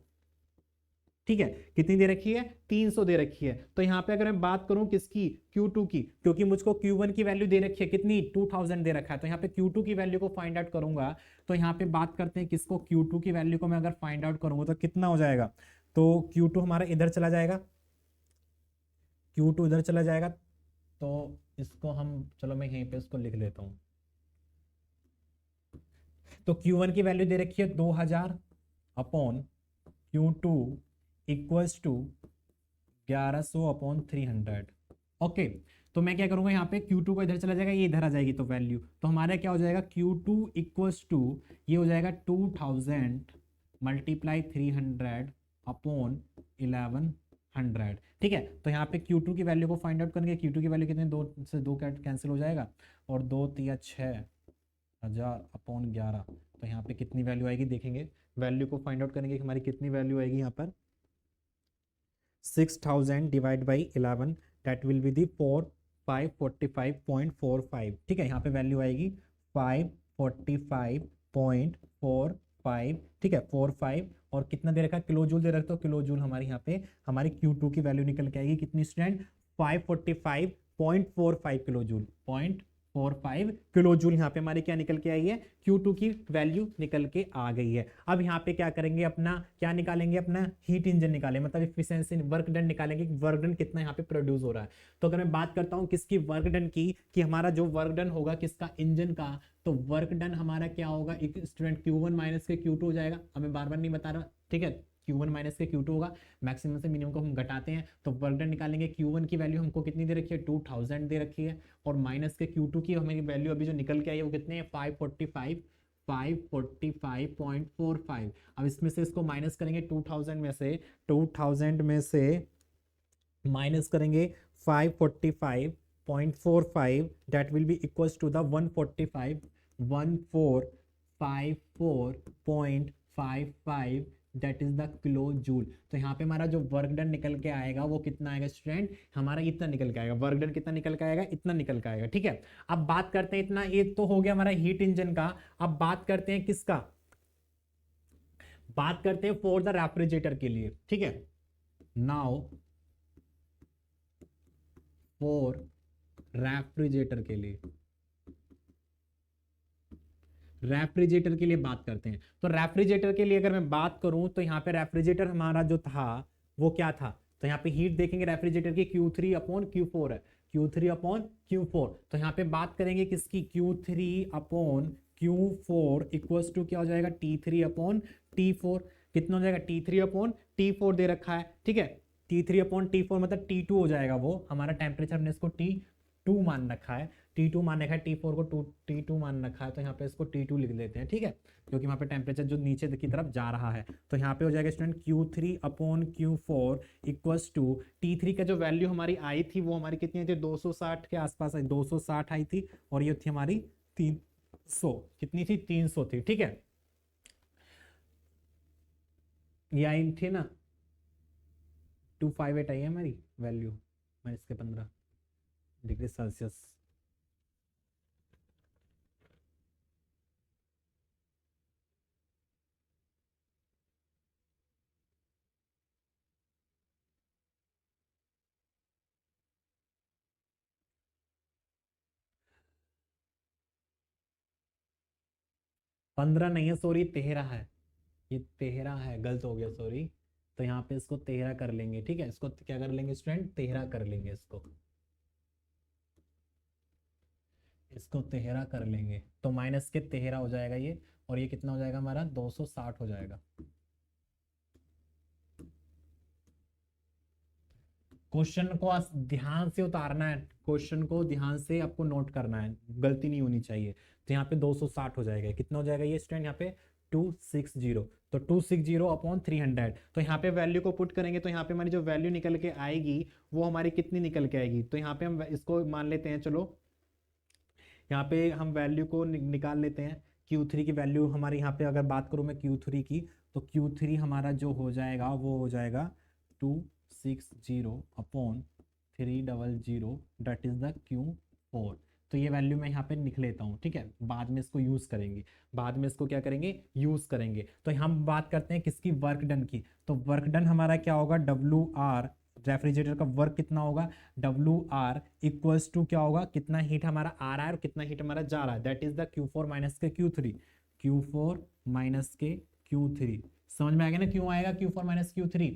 Speaker 1: ठीक है, कितनी दे रखी है, 300 दे रखी है। तो यहाँ पे अगर मैं बात करूं किसकी, Q2 की, क्योंकि मुझको Q1 की वैल्यू दे रखी है कितनी, 2000 दे रखा है, तो यहाँ पे Q2 की वैल्यू को फाइंड आउट करूंगा। तो यहाँ पे बात करते हैं किसको, Q2 की वैल्यू को मैं अगर फाइंड आउट करूंगा तो कितना हो जाएगा, तो Q2 हमारा इधर चला जाएगा, Q2 इधर चला जाएगा, तो इसको हम, चलो मैं यहीं पे इसको लिख लेता हूं। तो Q1 की वैल्यू दे रखी है 2000 upon Q2 equals to 1100 upon 300। Okay, तो मैं क्या करूंगा, यहाँ पे Q2 को इधर चला जाएगा, ये इधर आ जाएगी, तो वैल्यू तो हमारा क्या हो जाएगा, Q2 इक्वल्स टू, ये हो जाएगा 2000 मल्टीप्लाई 300 अपॉन 1100। ठीक है, तो यहाँ पे Q2 की वैल्यू को फाइंड आउट करेंगे। Q2 की वैल्यू कितनी, 2 से 2 कैंसिल हो जाएगा, और 2 तिया 6000 अपॉन 11, तो यहाँ पे कितनी वैल्यू आएगी देखेंगे, वैल्यू को फाइंड आउट करेंगे कि हमारी कितनी वैल्यू आएगी यहाँ पर, 6000 divide by 11 that will be the 4545.45। ठीक है, यहाँ पे वैल्यू आएगी 545.45, ठीक है 45, और कितना दे रखा है किलो जूल दे रखा, तो किलो जूल हमारे यहाँ पे हमारी Q2 की वैल्यू निकल के आएगी कितनी student, 545.45 kilo joule, 0.45 kilo joule यहाँ पे हमारी क्या निकल के आई है, Q2 की वैल्यू निकल के आ गई है। अब यहाँ पे क्या करेंगे, अपना क्या निकालेंगे, अपना हीट इंजन निकालेंगे, मतलब इफिशिएंसी वर्क डन निकालेंगे, वर्क डन कितना यहाँ पे प्रोड्यूस हो रहा है। तो अगर मैं बात करता हूँ किसकी वर्क डन की, कि हमारा जो वर्क डन होगा किसका, इंजन का, तो वर्क डन हमारा क्या होगा, एक स्टूडेंट Q1 माइनस के Q2 हो जाएगा, अब मैं बार बार नहीं बता रहा, ठीक है, Q1 माइनस के Q2 होगा, मैक्सिमम से मिनिमम को हम घटाते हैं, तो वर्क डन निकालेंगे, Q1 की वैल्यू हमको कितनी दे रखी है, 2000 दे रखी है, और माइनस के Q2 की हमारी वैल्यू अभी जो निकल के आई है वो कितने है, 545.45। अब इसमें से इसको माइनस करेंगे 2000 में से माइनस करेंगे 545.45, that will be equals to the 1454.55, that is the kilo joule. तो यहाँ पे हमारा जो वर्क डन निकल के आएगा वो कितना आएगा स्टूडेंट, हमारा इतना निकल के आएगा, वर्क डन कितना निकल के आएगा, इतना निकल के आएगा, ठीक है। अब बात करते हैं, इतना ये तो हो गया हमारा हीट इंजन का, अब बात करते हैं किसका, बात करते हैं फॉर द रेफ्रिजरेटर के लिए, ठीक है। नाउ फॉर रेफ्रिजरेटर के लिए, रेफ्रिजरेटर के लिए बात करते हैं, तो रेफ्रिजरेटर के लिए अगर मैं बात करूं तो यहाँ पे रेफ्रिजरेटर हमारा जो था वो क्या था, तो यहाँ पे हीट देखेंगे रेफ्रिजरेटर की Q3/Q4 है, Q3/Q4, तो यहाँ पे बात करेंगे किसकी, Q3/Q4 इक्वल्स टू क्या हो जाएगा, T3/T4, कितना हो जाएगा, T3/T4 दे रखा है, ठीक है, T3/T4 मतलब T2 हो जाएगा, वो हमारा टेम्परेचर हमने इसको T2 मान रखा है, T2 मान रखा है, T4 को T2 मान रखा है, तो यहाँ पे इसको T2 लिख देते हैं, ठीक है, क्योंकि वहाँ पे टेम्परेचर जो नीचे की तरफ जा रहा है, तो यहाँ पे हो जाएगा student Q3/Q4 equals to T3 का जो वैल्यू हमारी आई थी वो हमारी कितनी थी, 260 के आसपास आई, 260 आई थी, और ये थी हमारी 300, कितनी थी, 300 थी, ठीक है, ये आई थी ना 258 आई है हमारी वैल्यू, -15 डिग्री सेल्सियस। 15 नहीं है, सॉरी 13 है, ये 13 है, गलत हो गया सॉरी, तो यहाँ पे इसको 13 कर लेंगे, ठीक है, इसको क्या कर लेंगे स्टूडेंट, 13 कर लेंगे, इसको 13 कर लेंगे, तो माइनस के 13 हो जाएगा ये, और ये कितना हो जाएगा हमारा 260 हो जाएगा। क्वेश्चन को ध्यान से उतारना है, क्वेश्चन को ध्यान से आपको नोट करना है, गलती नहीं होनी चाहिए, तो यहाँ पे 260 हो जाएगा, कितना हो जाएगा ये स्टूडेंट, यहाँ पे 260, तो 260/300, तो यहाँ पे वैल्यू को पुट करेंगे, तो यहाँ पे हमारी जो वैल्यू निकल के आएगी वो हमारी कितनी निकल के आएगी, तो यहाँ पे हम इसको मान लेते हैं, चलो यहाँ पे हम वैल्यू को निकाल लेते हैं, Q3 की वैल्यू हमारे यहाँ पे अगर बात करूँ मैं Q3 की, तो Q3 हमारा जो हो जाएगा वो हो जाएगा 260/300, दैट इज द Q4, तो ये वैल्यू मैं यहाँ पे लिख लेता हूँ, ठीक है, बाद में इसको यूज करेंगे, बाद में इसको क्या करेंगे, यूज करेंगे। तो हम बात करते हैं किसकी, वर्क डन की, तो वर्क डन हमारा क्या होगा, WR, रेफ्रिजरेटर का वर्क कितना होगा, WR इक्वल्स टू क्या होगा, कितना हीट हमारा आ रहा है और कितना हीट हमारा जा रहा है, that is the Q4 minus के Q3, Q4 माइनस के Q3, समझ में आ गया ना क्यों आएगा Q4 माइनस Q3,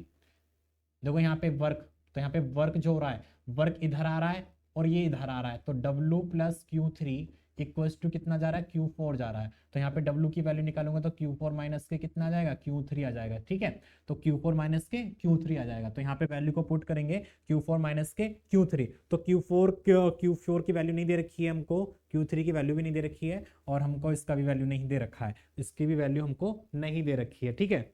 Speaker 1: देखो यहाँ पे वर्क, तो यहाँ पे वर्क जो हो रहा है, वर्क इधर आ रहा है और ये इधर आ रहा है, तो W plus Q3 equals to कितना जा रहा है, Q4 जा रहा है, तो यहाँ पे W की वैल्यू निकालूंगा तो Q4 माइनस के कितना आ जाएगा, Q3 आ जाएगा, ठीक है, तो Q4 माइनस के Q3 आ जाएगा, तो यहाँ पे वैल्यू को पुट करेंगे Q4 माइनस के Q3, तो Q4 की वैल्यू नहीं दे रखी है हमको, Q3 की वैल्यू भी नहीं दे रखी है, और हमको इसका भी वैल्यू नहीं दे रखा है, इसकी भी वैल्यू हमको नहीं दे रखी है, ठीक है।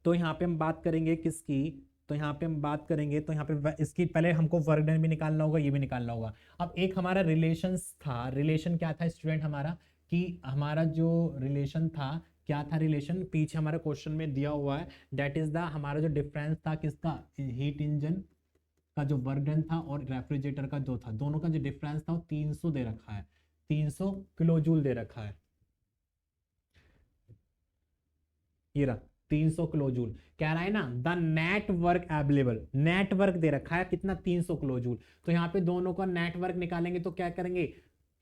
Speaker 1: तो यहाँ पे हम बात करेंगे किसकी, तो यहाँ पे हम बात करेंगे, तो यहाँ पे इसकी पहले हमको वर्क डन भी निकालना होगा, ये भी निकालना होगा। अब एक हमारा रिलेशन था, रिलेशन क्या था स्टूडेंट हमारा, कि हमारा जो रिलेशन था, क्या था रिलेशन, पीछे हमारे क्वेश्चन में दिया हुआ है, दैट इज द हमारा जो डिफरेंस था किसका, हीट इंजन का जो वर्क डन था और रेफ्रिजरेटर का जो था, दोनों का जो डिफरेंस था वो 300 दे रखा है, 300 किलो जूल दे रखा है, ये रहा 300 किलो जूल। कह रहा है ना द नेटवर्क अवेलेबल, नेटवर्क दे रखा है कितना 300 किलो जूल। तो यहाँ पे दोनों का नेटवर्क निकालेंगे तो क्या करेंगे,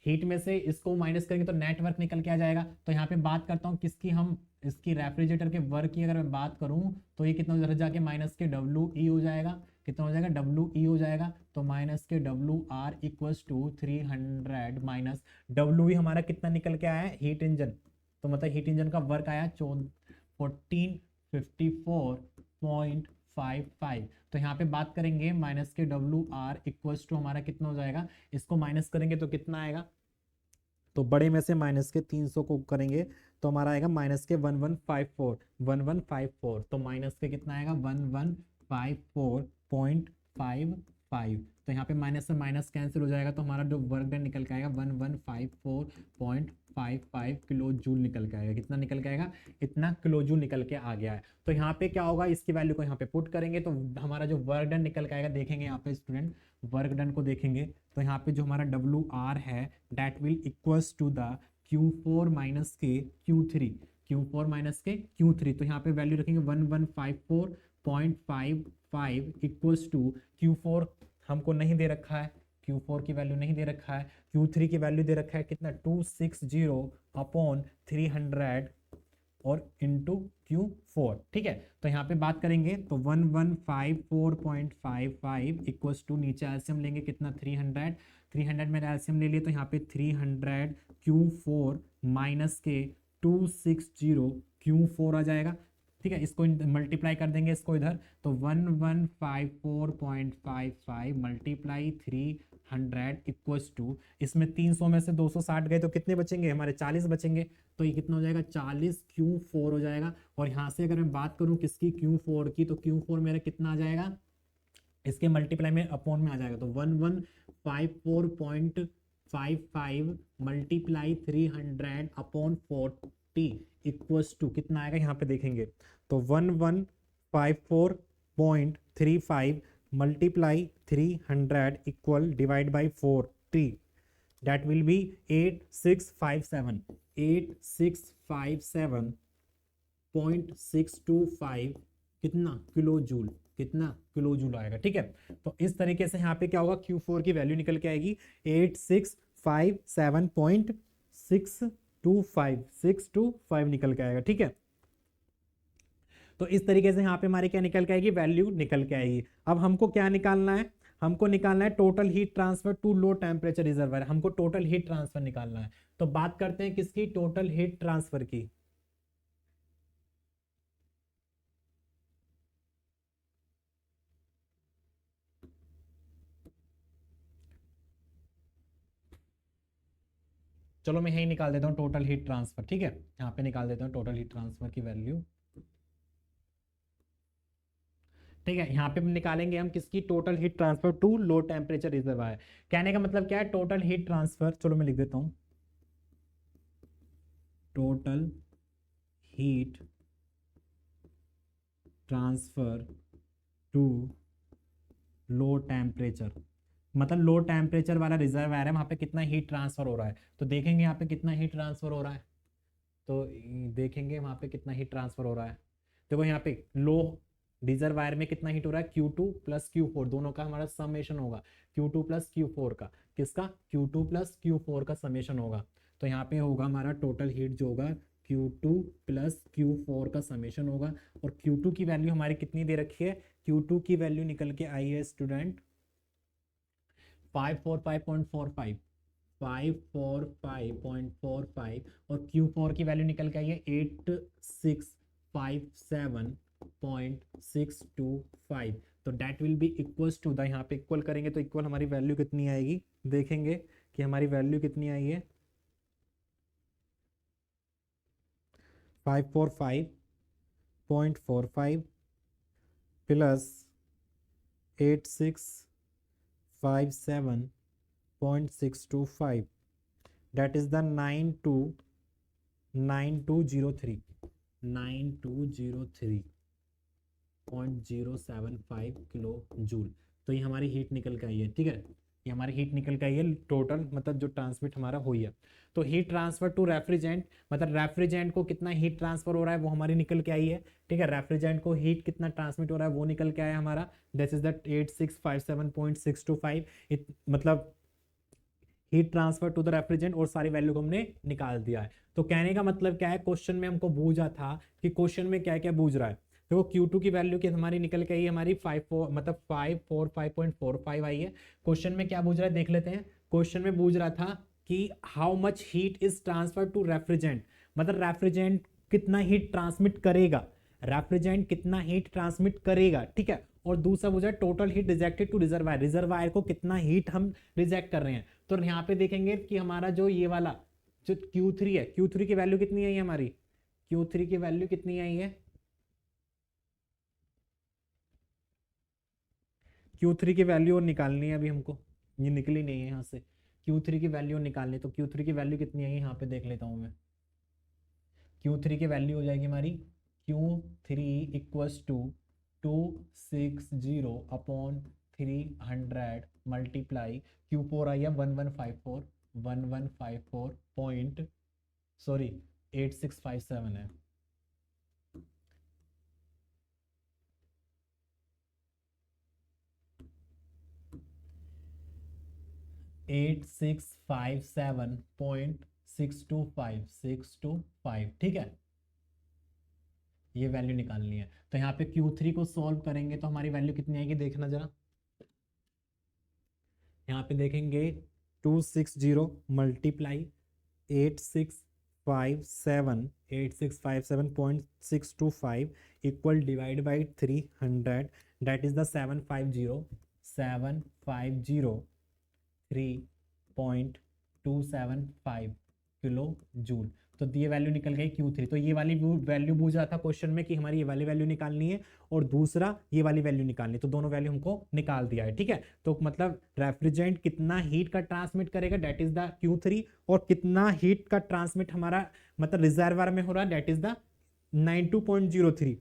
Speaker 1: हीट में से इसको माइनस करेंगे तो नेटवर्क निकल के आ जाएगा। तो यहाँ पे बात करता हूँ किसकी, हम इसकी रेफ्रिजरेटर के वर्क की अगर मैं बात करूँ तो ये कितना उधर जाके माइनस के डब्ल्यू ई हो जाएगा, कितना हो जाएगा डब्ल्यू ई हो जाएगा। तो माइनस के W R equals to 300 minus W E हमारा कितना निकल के आया है हीट इंजन, तो मतलब हीट इंजन का वर्क आया 1454.55। तो यहाँ पे बात करेंगे माइनस के डब्ल्यू आर इक्वल्स टू हमारा कितना हो जाएगा, इसको माइनस करेंगे तो कितना आएगा, तो बड़े में से माइनस के 300 को करेंगे तो हमारा आएगा माइनस के 1154 तो माइनस के कितना आएगा 1154.55। तो यहाँ पे माइनस से माइनस कैंसिल हो जाएगा तो हमारा जो वर्क डन निकल के आएगा 1154.55 किलो जूल निकल के आएगा। कितना निकल के आएगा, इतना किलो जूल निकल के आ गया है। तो यहाँ पे क्या होगा, इसकी वैल्यू को यहाँ पे पुट करेंगे तो हमारा जो वर्क डन निकल के आएगा, देखेंगे यहाँ पे स्टूडेंट वर्क डन को देखेंगे तो यहाँ पे जो हमारा डब्ल्यू आर है that will equals to the Q4 minus के Q3, Q4 माइनस के Q3। तो यहाँ पे वैल्यू रखेंगे 1154.55 इक्वल्स टू Q4 हमको नहीं दे रखा है, Q4 की वैल्यू नहीं दे रखा है, Q3 की वैल्यू दे रखा है कितना 260/300 और इंटू Q4। ठीक है, तो यहाँ पे बात करेंगे तो 1154.55 इक्वल्स टू नीचे एलसीएम लेंगे कितना 300 में एलसीएम ले लिए तो यहाँ पे 300 Q4 माइनस के 260 Q4 आ जाएगा। ठीक है, इसको मल्टीप्लाई कर देंगे इसको इधर तो 1154.55 मल्टीप्लाई 300 इक्वल्स टू, इसमें 300 में से 260 गए तो कितने बचेंगे हमारे 40 बचेंगे। तो ये कितना हो जाएगा 40 Q4 हो जाएगा। और यहाँ से अगर मैं बात करूँ किसकी Q4 की तो Q4 मेरा कितना आ जाएगा, इसके मल्टीप्लाई में अपॉन में आ जाएगा तो 1154.55 मल्टीप्लाई 300 अपॉन 40 इक्वल्स टू कितना आएगा, यहाँ पे देखेंगे तो 1154.35 multiply 300 equal divide by 40 that will B 8657.625 कितना किलो जूल, कितना किलो जूल आएगा। ठीक है, तो इस तरीके से यहाँ पे क्या होगा Q4 की वैल्यू निकल के आएगी 8657.625 निकल के आएगा। ठीक है, तो इस तरीके से यहाँ पे हमारे क्या निकल के आएगी, वैल्यू निकल के आएगी। अब हमको क्या निकालना है, हमको निकालना है total heat transfer to low temperature reservoir, हमको टोटल हीट ट्रांसफर निकालना है। तो बात करते हैं किसकी, टोटल हीट ट्रांसफर की। चलो मैं यही निकाल देता हूँ टोटल हीट ट्रांसफर। ठीक है, यहाँ पे निकाल देता हूँ टोटल हीट ट्रांसफर की वैल्यू। ठीक है, यहाँ पे निकालेंगे हम किसकी, total heat transfer to low temperature reservoir. कहने का मतलब क्या है, टोटल हीट ट्रांसफर, चलो मैं लिख देता हूँ total heat transfer to low temperature, मतलब लो टेम्परेचर वाला रिजर्वायर है, वहां पे कितना हीट ट्रांसफर हो रहा है। तो देखेंगे यहाँ पे कितना हीट ट्रांसफर हो रहा है, तो देखेंगे वहां पे कितना हीट ट्रांसफर हो रहा है। देखो यहाँ पे लो रिजर्वायर में कितना हीट हो रहा है, Q2 प्लस Q4 दोनों का हमारा समेशन होगा, Q2 प्लस Q4 का, किसका Q2 प्लस Q4 का समेशन होगा। तो यहाँ पे होगा हमारा टोटल हीट जो होगा Q2 प्लस Q4 का समेशन होगा। और Q2 की वैल्यू हमारी कितनी दे रखी है, Q2 की वैल्यू निकल के आई है स्टूडेंट 545.45 545.45 और Q4 की वैल्यू निकल के आई है 8657.625। तो that will be equals to the, यहाँ पे इक्वल करेंगे तो इक्वल हमारी वैल्यू कितनी आएगी, देखेंगे कि हमारी वैल्यू कितनी आई है 545.45 plus 8657.625 that is the 9203.075 kilo joule. तो ये हमारी हीट निकल के आई है। ठीक है, ये हमारी हीट निकल के आई है टोटल, मतलब जो ट्रांसमिट हमारा हुई है। तो हीट ट्रांसफर टू रेफ्रिजरेंट, मतलब रेफ्रिजरेंट को कितना हीट ट्रांसफर हो रहा है वो हमारी निकल के आई है। ठीक है, रेफ्रिजरेंट को हीट कितना ट्रांसमिट हो रहा है वो निकल के आया हमारा, दिस इज द 8657.625। मतलब heat transfer to the refrigerant, और सारी वैल्यू को हमने निकाल दिया है। तो कहने का मतलब क्या है, क्वेश्चन में हमको बूझा था कि क्वेश्चन में क्या क्या बूझ रहा है। देखो Q2 की वैल्यू की हमारी निकल के आई है हमारी 54, मतलब 545.45 आई है। क्वेश्चन में क्या बूझ रहा है देख लेते हैं। क्वेश्चन में बूझ रहा था कि how much heat is transfer to refrigerant, मतलब रेफ्रिजरेंट कितना हीट ट्रांसमिट करेगा, रेफ्रिजरेंट कितना हीट ट्रांसमिट करेगा। ठीक है, और दूसरा पूछा total heat rejected to reservoir, reservoir को कितना हीट हम रिजेक्ट कर रहे हैं। तो यहाँ पे देखेंगे कि हमारा जो ये वाला जो Q3 है, Q3 की वैल्यू कितनी आई है हमारी, Q3 की वैल्यू कितनी आई है, Q3 की वैल्यू और निकालनी है अभी हमको, ये निकली नहीं है यहाँ से। Q3 की वैल्यू निकालनी, तो Q3 की वैल्यू कितनी आई है यहाँ पे देख लेता हूँ मैं। Q3 की वैल्यू हो जाएगी हमारी Q3 equals to 260 upon 300 multiply Q4 आई है 1154 पॉइंट, सॉरी 8657 है। 8657.625 ठीक है, ये वैल्यू निकालनी है। तो यहाँ पे Q3 को सॉल्व करेंगे तो हमारी वैल्यू कितनी आएगी देखना जरा। यहाँ पे देखेंगे 260 multiply 8657.625 equal divide by 300, that is the 750 kilo joule. तो ये वैल्यू निकल गई Q3। तो ये वाली वैल्यू पूछ रहा था क्वेश्चन में कि हमारी ये वाली वैल्यू निकालनी है और दूसरा ये वाली वैल्यू निकालनी है, तो दोनों वैल्यू हमको निकाल दिया है। ठीक है, तो मतलब रेफ्रिजरेंट कितना हीट का ट्रांसमिट करेगा दैट इज द Q3, और कितना हीट का ट्रांसमिट हमारा मतलब रिजर्वायर में हो रहा है दैट इज द 92.03,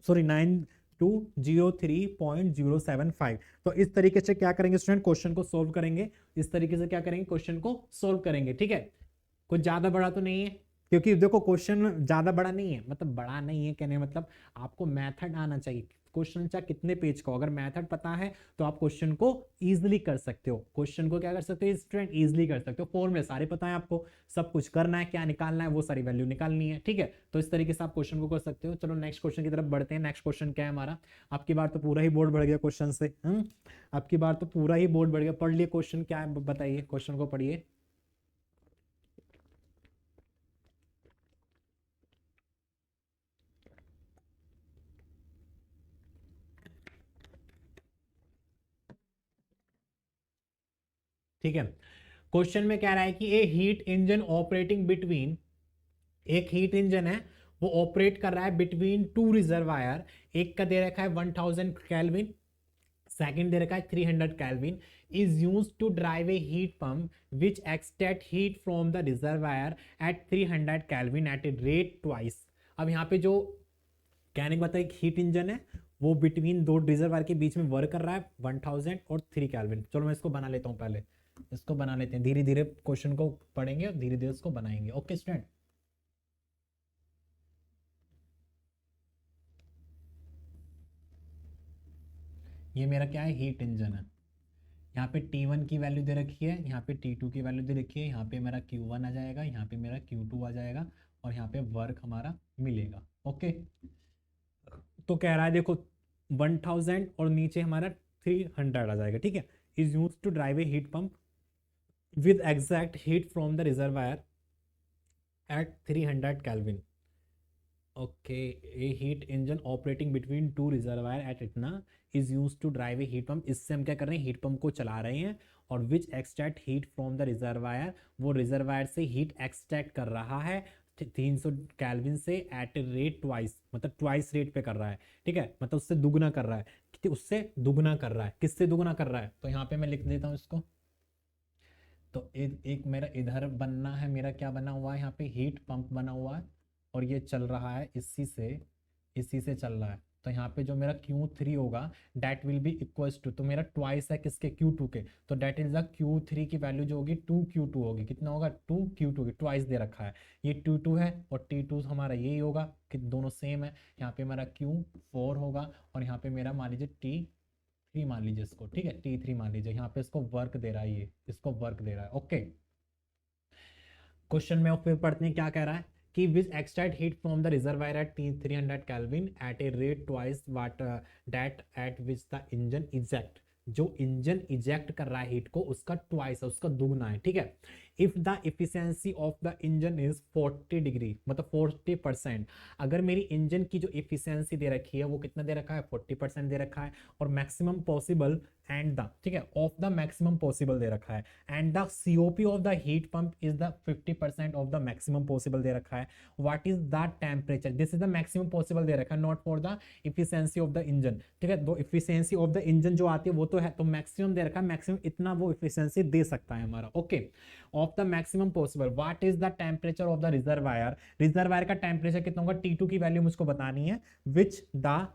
Speaker 1: सॉरी 9203.075। तो इस तरीके से क्या करेंगे स्टूडेंट, क्वेश्चन को सोल्व करेंगे। इस तरीके से क्या करेंगे, क्वेश्चन को सोल्व करेंगे। ठीक है, कुछ ज्यादा बड़ा तो नहीं है, क्योंकि देखो क्वेश्चन ज्यादा बड़ा नहीं है, मतलब बड़ा नहीं है कहने मतलब आपको मेथड आना चाहिए। क्वेश्चन चाहे कितने पेज का हो, अगर मेथड पता है तो आप क्वेश्चन को इजीली कर सकते हो। क्वेश्चन को क्या कर सकते हो स्टूडेंट, इजीली कर सकते हो। फॉर्मूले सारे पता है आपको, सब कुछ करना है, क्या निकालना है वो सारी वैल्यू निकालनी है। ठीक है, तो इस तरीके से आप क्वेश्चन को कर सकते हो। चलो नेक्स्ट क्वेश्चन की तरफ बढ़ते हैं। नेक्स्ट क्वेश्चन क्या है हमारा, आपकी बार तो पूरा ही बोर्ड बढ़ गया क्वेश्चन से। आपकी बार तो पूरा ही बोर्ड बढ़ गया। पढ़ लिए क्वेश्चन क्या है बताइए, क्वेश्चन को पढ़िए। ठीक है, क्वेश्चन में कह रहा है कि ए हीट इंजन ऑपरेटिंग बिटवीन, एक हीट इंजन है वो ऑपरेट कर रहा है बिटवीन टू रिजर्वायर। एक का दे रखा है 1000 केल्विन, सेकंड दे रखा है 300 kelvin, is used to drive a heat pump which extract heat from the reservoir at 300 kelvin at a rate twice. अब यहाँ पे जो कहने का मतलब एक हीट इंजन है वो बिटवीन दो रिजर्वायर के बीच में वर्क कर रहा है 1000 और 3 केल्विन। चलो मैं इसको बना लेता हूँ, पहले इसको बना लेते हैं, धीरे धीरे क्वेश्चन को पढ़ेंगे और धीरे धीरे इसको बनाएंगे। ओके स्टूडेंट, ये मेरा क्या है, हीट इंजन है। यहाँ पे T1 की वैल्यू दे रखी है, यहाँ पे T2 की वैल्यू दे रखी है, यहाँ पे मेरा Q1 आ जाएगा, यहाँ पे मेरा Q2 आ जाएगा, और यहाँ पे वर्क हमारा मिलेगा। ओके, तो कह रहा है देखो 1000 और नीचे हमारा 300 आ जाएगा। ठीक है, is use to drive a heat pump with exact heat from the reservoir at 300 Kelvin. Okay, a heat engine operating between two reservoir at इतना is used to drive a heat pump। इससे हम क्या कर रहे हैं, हीट पंप को चला रहे हैं, और which extract heat from the reservoir, वो रिजर्वायर से हीट एक्सट्रैक्ट कर रहा है 300 केल्विन से एट ए रेट ट्वाइस, मतलब ट्वाइस रेट पे कर रहा है। ठीक है, मतलब उससे दुगना कर रहा है, उससे दुगना कर रहा है, किससे दुगना कर रहा है, तो यहाँ पे मैं लिख देता हूँ इसको। तो एक मेरा इधर बनना है, मेरा क्या बना हुआ है यहाँ पे हीट पंप बना हुआ है, और ये चल रहा है इसी से चल रहा है। तो यहाँ पे जो मेरा Q3 होगा that will be equals to, तो मेरा ट्वाइस है किसके, Q2 के, तो दैट इज द Q3 की वैल्यू जो होगी 2Q2 होगी। कितना होगा, 2Q2 की, ट्वाइस दे रखा है, ये T2 है और T2 हमारा यही होगा कि दोनों सेम है। यहाँ पे मेरा Q4 होगा और यहाँ पे मेरा मान लीजिए T3 मान लीजिए इसको, ठीक है, T3 मान लीजिए, यहाँ पे इसको वर्क दे रहा है, ये इसको वर्क दे रहा है। ओके, क्वेश्चन में फिर पढ़ते हैं क्या कह रहा है कि which extract heat from the reservoir at 300 kelvin at a rate twice what that at which the engine eject, जो इंजन इजेक्ट कर रहा है हीट को उसका ट्वाइस है, उसका दुगना है, ठीक है। If the efficiency of the engine is 40 degree, मतलब 40%, अगर मेरी इंजन की जो एफिशिएंसी दे रखी है वो कितना दे रखा है, 40% दे रखा है, और मैक्सिमम पॉसिबल एंड द, ठीक है, ऑफ द मैक्सिमम पॉसिबल दे रखा है, and the COP of the heat pump is the 50% of the maximum possible दे रखा है। What is the temperature, this is the maximum possible दे रखा है, not for the efficiency of the engine, ठीक है। दो एफिशिएंसी ऑफ द इंजन जो आती है वो तो है, तो मैक्सिमम दे रखा है, मैक्सिमम इतना वो एफिशिएंसी दे सकता है हमारा। Okay, of the maximum possible, what is the temperature of the reservoir, reservoir का टेम्परेचर कितना होगा, T2 की वैल्यू मुझको बतानी है, which the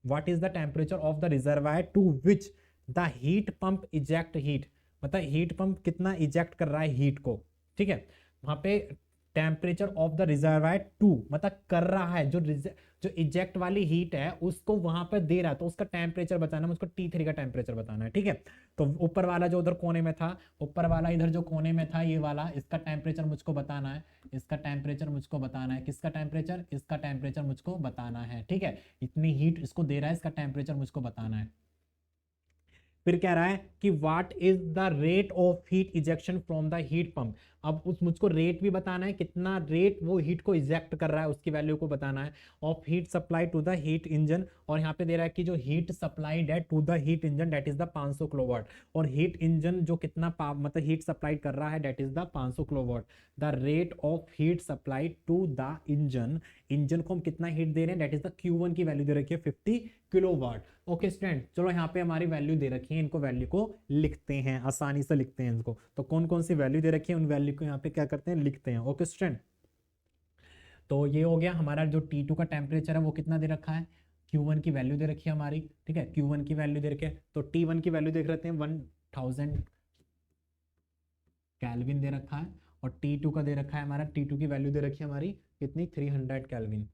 Speaker 1: what is the temperature of the reservoir to which the heat pump eject heat, मतलब हीट पंप कितना इजेक्ट कर रहा है हीट को, ठीक है। वहां पे temperature of the reservoir two, मतलब कर रहा है, जो इजेक्ट वाली हीट है उसको वहां पर दे रहा है, तो उसका टेम्परेचर बताना है मुझको, T3 का टेम्परेचर बताना है, ठीक है। तो ऊपर वाला जो उधर कोने में था, ऊपर वाला इधर जो कोने में था ये वाला, इसका टेम्परेचर मुझको बताना है, इसका टेम्परेचर मुझको बताना है, किसका टेम्परेचर, इसका टेम्परेचर मुझको बताना है, ठीक है। इतनी हीट इसको दे रहा है, इसका टेम्परेचर मुझको बताना है। फिर कह रहा है कि what is the rate of heat ejection from the heat pump, अब उस मुझको रेट भी बताना है, कितना रेट वो हीट को इजेक्ट कर रहा है उसकी वैल्यू को बताना है, of heat supply to the heat engine, और यहाँ पे दे रहा है कि जो हीट सप्लाइड है to the heat engine that is the 500 kilowatt, और हीट इंजन जो कितना मतलब हीट सप्लाई कर रहा है that is the 500 kilowatt. The rate of heat supply to the engine, engine को हम कितना हीट दे रहे हैं दैट इज द Q1 की वैल्यू दे रखी है 50 किलोवाट। ओके स्टूडेंट, चलो यहाँ पे हमारी वैल्यू दे रखी है, इनको वैल्यू को लिखते हैं, आसानी से लिखते हैं इनको, तो कौन कौन सी वैल्यू दे रखी है उन वैल्यू को यहाँ पे क्या करते हैं, लिखते हैं। ओके स्टूडेंट, तो ये हो गया हमारा जो T2 का टेम्परेचर है वो कितना दे रखा है, Q1 की वैल्यू दे रखी है हमारी, ठीक है, Q1 की वैल्यू दे रखी है, तो T1 की वैल्यू देख लेते हैं, 1000 केल्विन दे रखा है, और T2 का दे रखा है हमारा, T2 की वैल्यू दे रखी है हमारी कितनी, 300 केल्विन।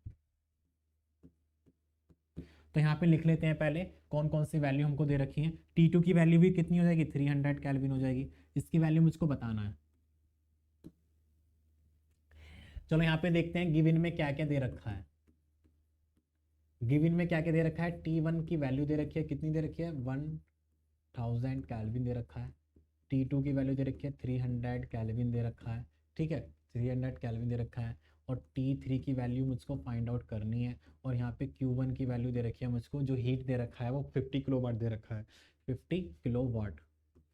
Speaker 1: तो यहाँ पे लिख लेते हैं पहले कौन कौन सी वैल्यू हमको दे रखी है, T2 की वैल्यू भी कितनी हो जाएगी, 300 केल्विन हो जाएगी, इसकी वैल्यू मुझको बताना है। चलो यहाँ पे देखते हैं गिवन में क्या क्या दे रखा है, गिवन में क्या क्या दे रखा है, T1 की वैल्यू दे रखी है, कितनी दे रखी है, 1000 केल्विन दे रखा है, T2 की वैल्यू दे रखी है 300 केल्विन दे रखा है, ठीक है, 300 केल्विन दे रखा है, और T3 की वैल्यू मुझको फाइंड आउट करनी है, और यहाँ पे Q1 की वैल्यू दे रखी है मुझको, जो हीट दे रखा है वो 50 किलोवाट दे रखा है, 50 किलोवाट,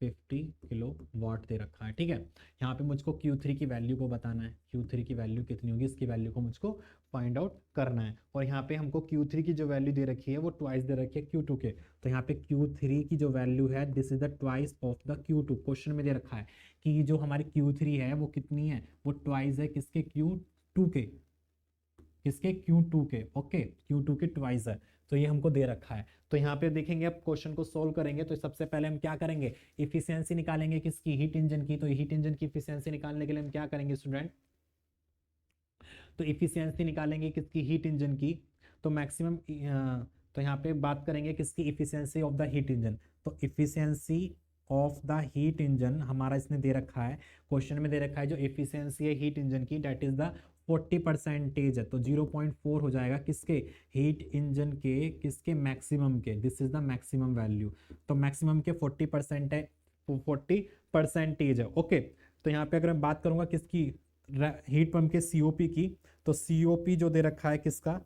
Speaker 1: 50 किलोवाट दे रखा है, ठीक है। यहाँ पे मुझको Q3 की वैल्यू को बताना है, Q3 की वैल्यू कितनी होगी, इसकी वैल्यू को मुझको फाइंड आउट करना है, और यहाँ पे हमको Q3 की जो वैल्यू दे रखी है वो ट्वाइस दे रखी है Q2 के, तो यहाँ पे Q3 की जो वैल्यू है this is the twice of the Q2, question में दे रखा है कि जो हमारी Q3 है वो कितनी है, वो ट्वाइस है किसके, Q2 के, किसके, Q2 के, ओके, Q2 के ट्वाइस है, तो ये हमको दे रखा है। तो यहाँ पे देखेंगे, अब क्वेश्चन को सोल्व करेंगे तो सबसे पहले हम क्या करेंगे, इफिशियंसी निकालेंगे किसकी, हीट इंजन की, तो हीट इंजन की इफिशियंसी निकालने के लिए हम क्या करेंगे स्टूडेंट, तो इफिशियंसी निकालेंगे किसकी, हीट इंजन की, तो मैक्सिमम, तो यहाँ पे बात करेंगे किसकी, efficiency of the heat engine, तो efficiency of the heat engine हमारा इसने दे रखा है, क्वेश्चन में दे रखा है जो इफिशियंसी है हीट इंजन की दैट इज द 40% है, तो 0.4 हो जाएगा किसके, हीट इंजन के, किसके, मैक्सिमम के, this is the maximum value, तो मैक्सिमम के 40% है, 40% है, ओके। तो यहाँ पे अगर मैं बात करूंगा किसकी, हीट पंप के सीओपी की, तो सीओपी जो दे रखा है किसका,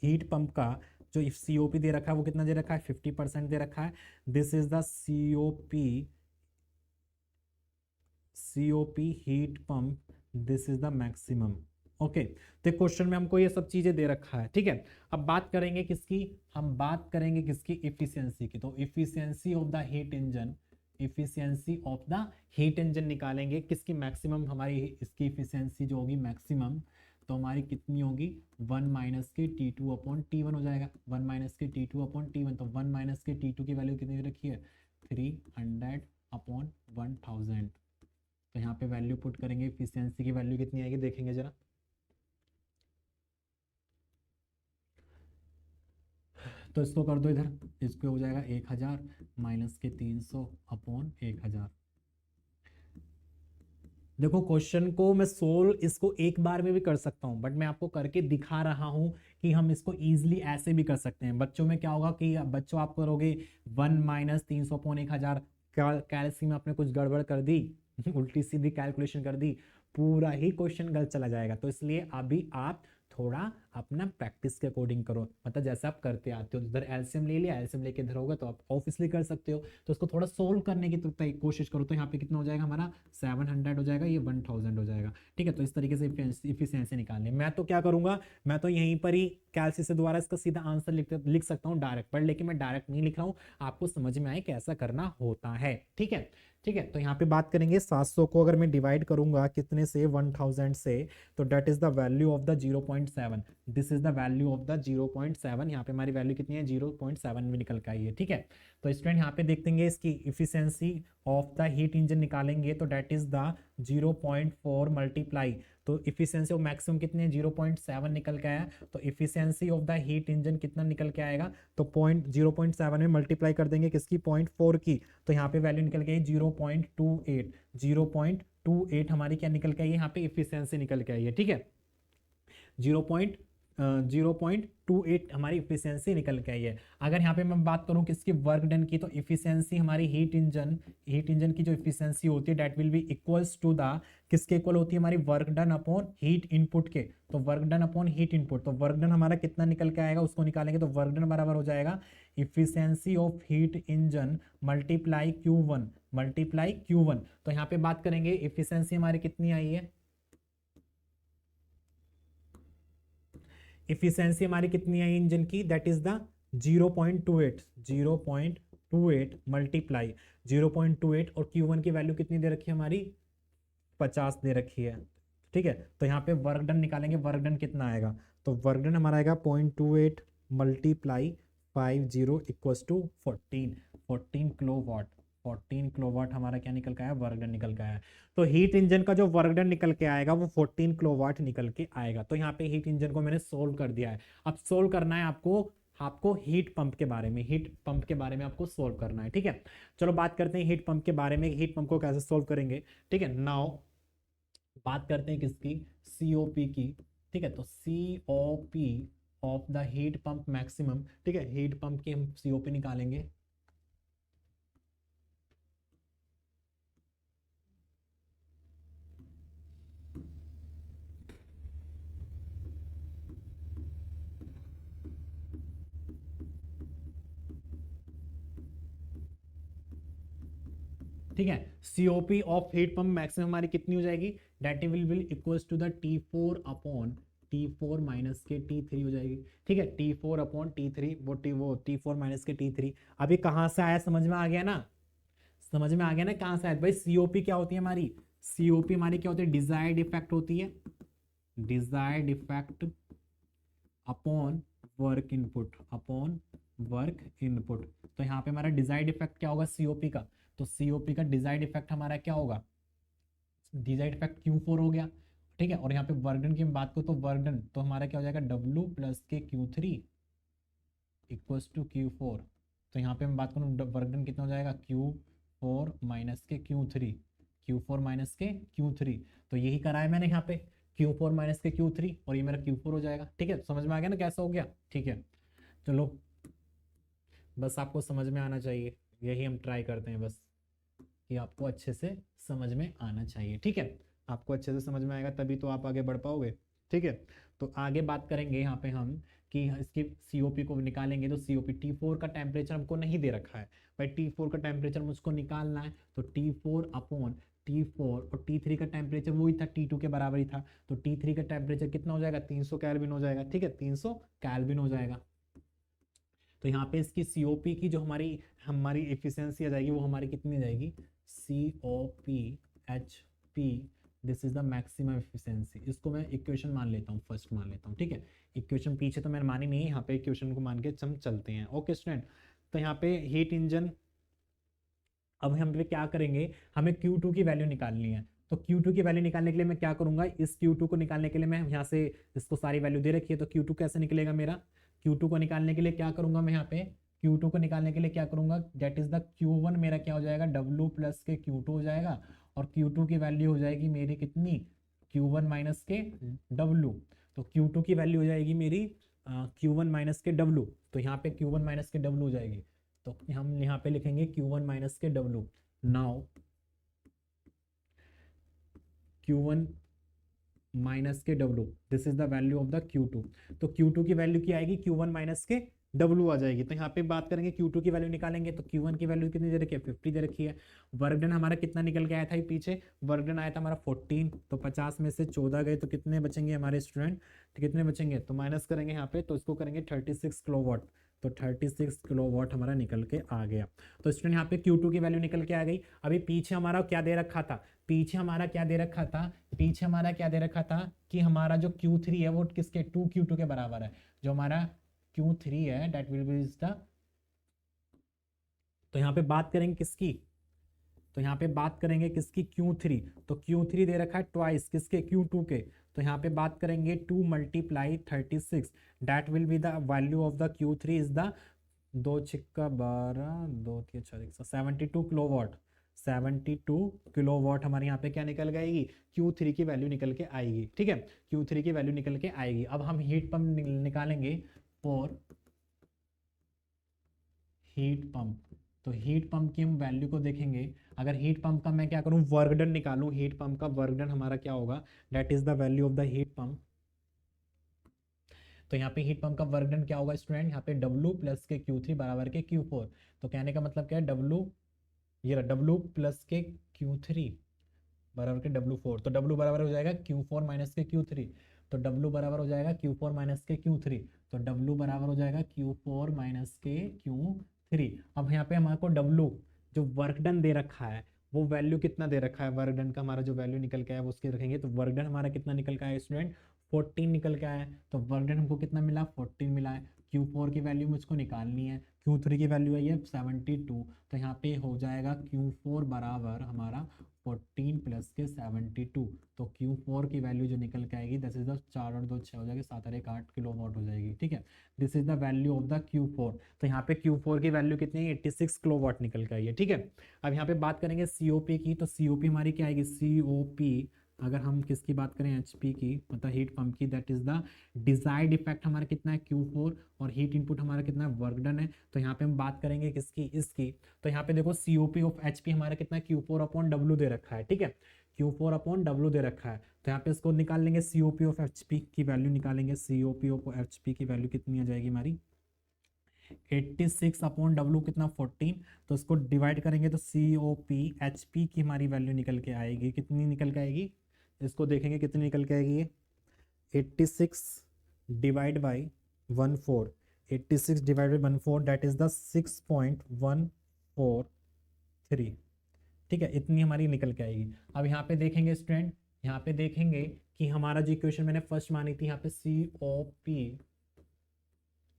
Speaker 1: हीट पंप का जो सीओपी दे रखा है वो कितना दे रखा है, 50% दे रखा है, this is the COP heat pump, this is the maximum, okay. तो क्वेश्चन में हमको ये सब चीजें दे रखा है, ठीक है। अब बात करेंगे किसकी, हम बात करेंगे किसकी, इफिशियंसी की, तो efficiency of the heat engine, efficiency of the heat engine निकालेंगे किसकी, मैक्सिमम हमारी इसकी इफिशियंसी जो होगी मैक्सिमम, तो हमारी कितनी होगी 1 माइनस के T2 अपॉन T1 हो जाएगा, 1 माइनस के T2 अपॉन T1, तो 1 माइनस के T2 की वैल्यू कितनी दे रखी है 300 अपॉन 1000। तो यहाँ पे वैल्यू पुट करेंगे, एफिशिएंसी की वैल्यू कितनी आएगी देखेंगे जरा। तो इसको कर दो इधर, इसको हो जाएगा 1000 माइनस के 300 अपॉन 1000। देखो क्वेश्चन को मैं सोल्व इसको एक बार में भी कर सकता हूं, बट मैं आपको करके दिखा रहा हूं कि हम इसको इजीली ऐसे भी कर सकते हैं। बच्चों में क्या होगा कि बच्चों आप करोगे 1 माइनस 300 अपॉन 1000, कैलसी में आपने कुछ गड़बड़ कर दी उल्टी सीधी कैलकुलेशन कर दी, पूरा ही क्वेश्चन गलत चला जाएगा। तो इसलिए अभी आप थोड़ा अपना प्रैक्टिस के अकॉर्डिंग करो, मतलब जैसे आप करते आते हो, इधर एलसीएम ले लिया, एलसीएम लेके इधर होगा तो आप ऑब्वियसली कर सकते हो। तो उसको थोड़ा सोल्व करने की तो कोशिश करो। तो यहाँ पे कितना हो जाएगा हमारा 700 हो जाएगा, ये 1000 हो जाएगा। ठीक है, तो इस तरीके से इफिशियंसी निकालनी। मैं तो क्या करूंगा, मैं तो यहीं पर ही कैलसी से दोबारा इसका सीधा आंसर लिख सकता हूँ डायरेक्ट, पर लेकिन मैं डायरेक्ट नहीं लिख रहा हूँ, आपको समझ में आए कैसा करना होता है। ठीक है, ठीक है। तो यहाँ पे बात करेंगे 700 को अगर मैं डिवाइड करूंगा कितने से 1000 से, तो that is the value of the 0.7, this is the value of the 0.7। यहाँ पे हमारी वैल्यू कितनी है 0.7 में निकल के आई है। ठीक है, तो स्टूडेंट यहाँ पे देखते हैं इसकी efficiency of the heat engine निकालेंगे, तो डेट इज द 0.4 मल्टीप्लाई, तो इफिशियंसी ऑफ मैक्सिमम कितनी है 0.7 निकल के आया, तो efficiency of the heat engine कितना निकल के आएगा, तो 0.7 में मल्टीप्लाई कर देंगे किसकी 0.4 की, तो यहाँ पे वैल्यू निकल के आई 0.28, 0.28 हमारी क्या निकल के आई है यहाँ पे इफिशियंसी निकल के आई है। ठीक है, 0.28 हमारी इफिशियंसी निकल के आई है। अगर यहाँ पे मैं बात करूँ किसकी वर्क डन की, तो इफिशियंसी हमारी हीट इंजन की जो इफिशियंसी होती है that will be equals to the, किसके इक्वल होती है हमारी work done upon heat input के, तो work done upon heat input, तो वर्क डन हमारा कितना निकल के आएगा उसको निकालेंगे, तो वर्क डन बराबर हो जाएगा efficiency of heat engine multiply Q1। तो यहाँ पे बात करेंगे इफिशियंसी हमारी कितनी आई है, इफिशियंसी हमारी कितनी है इंजन की, दैट इज द 0.28 मल्टीप्लाई 0.28, और Q1 की वैल्यू कितनी दे रखी है हमारी 50 दे रखी है। ठीक है, तो यहाँ पे वर्क डन निकालेंगे, वर्क डन कितना आएगा, तो वर्क डन हमारा आएगा 0.28 multiply 50 equals to 14 kilowatt, 14 kilowatt हमारा क्या निकल के आया वर्क डन निकल के आया। तो हीट इंजन का जो वर्क डन निकल के आएगा वो 14 किलोवाट निकल के आएगा। तो यहाँ पे हीट इंजन को मैंने सोल्व कर दिया है। अब सोल्व करना है आपको हीट पंप के बारे में, हीट पंप के बारे में आपको सोल्व करना है। ठीक है, चलो बात करते हैं हीट पंप के बारे में, हीट पंप को कैसे सोल्व करेंगे। ठीक है, नाउ बात करते हैं किसकी, सीओपी की। ठीक है, तो COP of the heat pump maximum. ठीक है, हीट पंप की हम सीओपी निकालेंगे, ठीक है। COP of heat pump maximum हमारी कितनी हो जाएगी, that will equals to the T4 minus के T3 हो जाएगी। ठीक है, T4 अपॉन T3, वो T4 माइनस के T3। अभी कहां से आया, समझ में आ गया ना, समझ में आ गया ना कहां से आया भाई। सीओपी क्या होती है हमारी, सीओपी हमारी क्या होती है, डिजायर्ड इफेक्ट होती है, desired effect upon work input, upon work input. तो यहाँ पे हमारा डिजायर्ड इफेक्ट क्या होगा सीओपी का, तो सीओपी का डिजायर्ड इफेक्ट हमारा क्या होगा, डिजायर्ड इफेक्ट Q4 हो गया। ठीक है, और यहाँ पे वर्कडन की हम बात करें तो वर्कडन तो हमारा क्या हो जाएगा W प्लस के Q3 इक्वल्स टू Q4। तो यहाँ पे हम बात करूँ वर्कडन कितना हो जाएगा Q4 माइनस के Q3, Q4 माइनस के Q3। तो यही करा है मैंने यहाँ पे Q4 माइनस के Q3, और ये मेरा Q4 हो जाएगा। ठीक है, समझ में आ गया ना कैसा हो गया। ठीक है, चलो बस आपको समझ में आना चाहिए, यही हम ट्राई करते हैं बस कि आपको अच्छे से समझ में आना चाहिए। ठीक है, आपको अच्छे से समझ में आएगा तभी तो आप आगे बढ़ पाओगे। ठीक है, तो आगे बात करेंगे यहाँ पे हम कि इसकी सीओपी को निकालेंगे। तो सीओपी T4 का टेम्परेचर हमको नहीं दे रखा है भाई, T4 का टेम्परेचर मुझको निकालना है, तो T4 अपॉन T4, और T3 का टेम्परेचर वही था T2 के बराबर ही था, तो T3 का टेम्परेचर कितना हो जाएगा 300 केल्विन हो जाएगा। ठीक है, 300 केल्विन हो जाएगा। तो यहाँ पे इसकी सीओपी की जो हमारी हमारी एफिशिएंसी आ जाएगी वो हमारी कितनी आ जाएगी, COP HP this is the maximum efficiency. इसको मैं इक्वेशन मान लेता हूँ, फर्स्ट मान लेता हूँ, ठीक है। इक्वेशन पीछे तो मैंने मानी नहीं है, यहाँ पे इक्वेशन को मान के हम चलते हैं। ओके स्टूडेंट, तो यहाँ पे हीट इंजन, अब हम पे क्या करेंगे, हमें Q2 की वैल्यू निकालनी है। तो Q2 की वैल्यू निकालने के लिए मैं क्या करूंगा, इस Q2 को निकालने के लिए मैं यहाँ से इसको सारी वैल्यू दे रखी है, तो Q2 कैसे निकलेगा मेरा, Q2 को निकालने के लिए क्या करूंगा मैं यहाँ पे, Q2 को निकालने के लिए क्या करूंगा, दैट इज द Q1 मेरा क्या हो जाएगा, W प्लस के Q2 हो जाएगा, और Q2 की वैल्यू हो जाएगी मेरी कितनी, Q1 माइनस के W। तो Q2 की वैल्यू हो जाएगी मेरी Q1 माइनस के W, तो यहाँ पे Q1 माइनस के W हो जाएगी, तो हम यहाँ पे लिखेंगे Q1 माइनस के W। नाउ Q1 माइनस के W, this is the value of the Q2। तो Q2 की वैल्यू क्या आएगी, Q1 माइनस के W आ जाएगी। तो यहाँ पे बात करेंगे Q2 की वैल्यू निकालेंगे, तो Q1 की वैल्यू कितनी दे रखी है, 50 दे रखी है। वर्क डन हमारा कितना निकल के आया था, ये पीछे वर्क डन आया था हमारा 14, तो 50 में से 14 गए तो कितने बचेंगे हमारे स्टूडेंट, तो कितने बचेंगे, तो माइनस करेंगे यहाँ पे, तो इसको करेंगे 36 किलोवाट, तो 36 किलोवाट हमारा निकल के आ गया। तो स्टूडेंट यहाँ पे Q2 की वैल्यू निकल के आ गई। अभी पीछे हमारा क्या दे रखा था, पीछे हमारा क्या दे रखा था, पीछे हमारा क्या दे रखा था कि हमारा जो Q3 है वो किसके 2Q2 के बराबर है। जो हमारा Q3 है that will B is the, तो यहाँ पे बात करेंगे किसकी, तो यहाँ पे बात करेंगे किसकी, Q3। तो Q3 दे रखा है ट्वाइस किसके, Q2 के। तो यहाँ पे बात करेंगे 2 multiply 36, that will be the value of the Q3 is the, 2 छिक्का 12, 2 3 4 72 किलोवाट, 72 किलोवाट हमारे यहाँ पे क्या निकल जाएगी, Q3 की वैल्यू निकल के आएगी, ठीक है। Q3 की वैल्यू निकल के आएगी। अब हम हीट पंप निकालेंगे फॉर हीट पंप। तो हीट पंप की हम वैल्यू को देखेंगे, अगर हीट पंप का मैं क्या करूं, वर्क डन निकालूं, हीट पंप का वर्क डन हमारा क्या होगा, that is the value of the heat pump. तो यहाँ पे हीट पंप का वर्क डन क्या होगा स्टूडेंट, यहाँ पे W प्लस के Q3 बराबर के Q4। तो कहने का मतलब क्या है, W, ये रहा W प्लस के Q3 बराबर के W4, तो W बराबर हो जाएगा Q4 माइनस के Q3, तो W बराबर हो जाएगा Q4 माइनस के Q3, तो W बराबर हो जाएगा Q4 माइनस के Q3। अब यहाँ पे हमारे को W जो वर्क डन दे रखा है वो वैल्यू कितना दे रखा है, वर्क डन का हमारा जो वैल्यू निकल के आया वो उसके रखेंगे। तो वर्क डन हमारा कितना निकल के आया स्टूडेंट, 14 निकल के आया है। तो वर्क डन हमको कितना मिला, 14 मिला है। Q4 की वैल्यू मुझको निकालनी है, Q3 की वैल्यू आई है 72, तो यहाँ पे हो जाएगा Q4 बराबर हमारा 14 प्लस के 72। तो Q4 की वैल्यू जो निकल के आएगी दस इज द 4 और 2 6 हो जाएगी, 7 और 1 8 किलोवाट हो जाएगी, ठीक है। This is the value of the Q4। तो यहाँ पे Q4 की वैल्यू कितनी है, 86 किलोवाट निकल के आई है, ठीक है। अब यहाँ पे बात करेंगे COP की, तो COP हमारी क्या आएगी, COP अगर हम किसकी बात करें, HP की, मतलब हीट पंप की, that is the desired effect हमारा कितना है Q4, और हीट इनपुट हमारा कितना है, वर्क डन है। तो यहाँ पे हम बात करेंगे किसकी, इसकी। तो यहाँ पे देखो COP ऑफ HP हमारा कितना है, Q4 अपॉन W दे रखा है, ठीक है, Q4 अपॉन W दे रखा है। तो यहाँ पे इसको निकाल लेंगे, COP ऑफ HP की वैल्यू निकालेंगे, COP ऑफ HP की वैल्यू कितनी आ जाएगी हमारी, 86 अपॉन W कितना 14, तो इसको डिवाइड करेंगे तो COP HP की हमारी वैल्यू निकल के आएगी, कितनी निकल के आएगी, इसको देखेंगे कितनी निकल के आएगी, 86 divide by 14, 86 divide by 14 that is the 6.143, ठीक है, इतनी हमारी निकल के आएगी। अब यहाँ पे देखेंगे स्टूडेंट, यहाँ पे देखेंगे कि हमारा जो इक्वेशन मैंने फर्स्ट मानी थी, यहाँ पे COP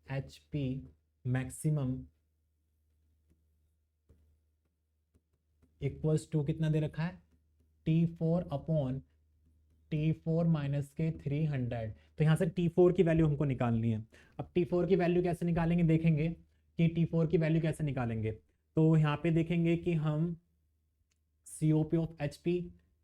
Speaker 1: HP maximum equals to कितना दे रखा है, T4 अपॉन T4 माइनस के 300। तो यहाँ से T4 की वैल्यू हमको निकालनी है। अब T4 की वैल्यू कैसे निकालेंगे, देखेंगे कि T4 की वैल्यू कैसे निकालेंगे। तो यहाँ पे देखेंगे कि हम COP ऑफ HP,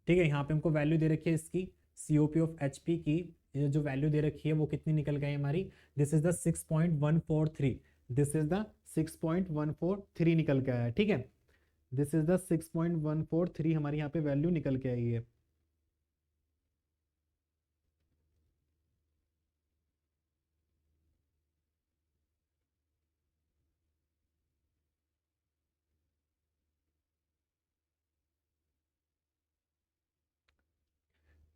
Speaker 1: ठीक है, यहाँ पे हमको वैल्यू दे रखी है इसकी, COP ऑफ HP की ये जो वैल्यू दे रखी है वो कितनी निकल गई हमारी, this is the 6.143, this is the 6.143 निकल के आया है, ठीक है। दिस इज द 6.143 हमारी यहाँ पे वैल्यू निकल के आई है।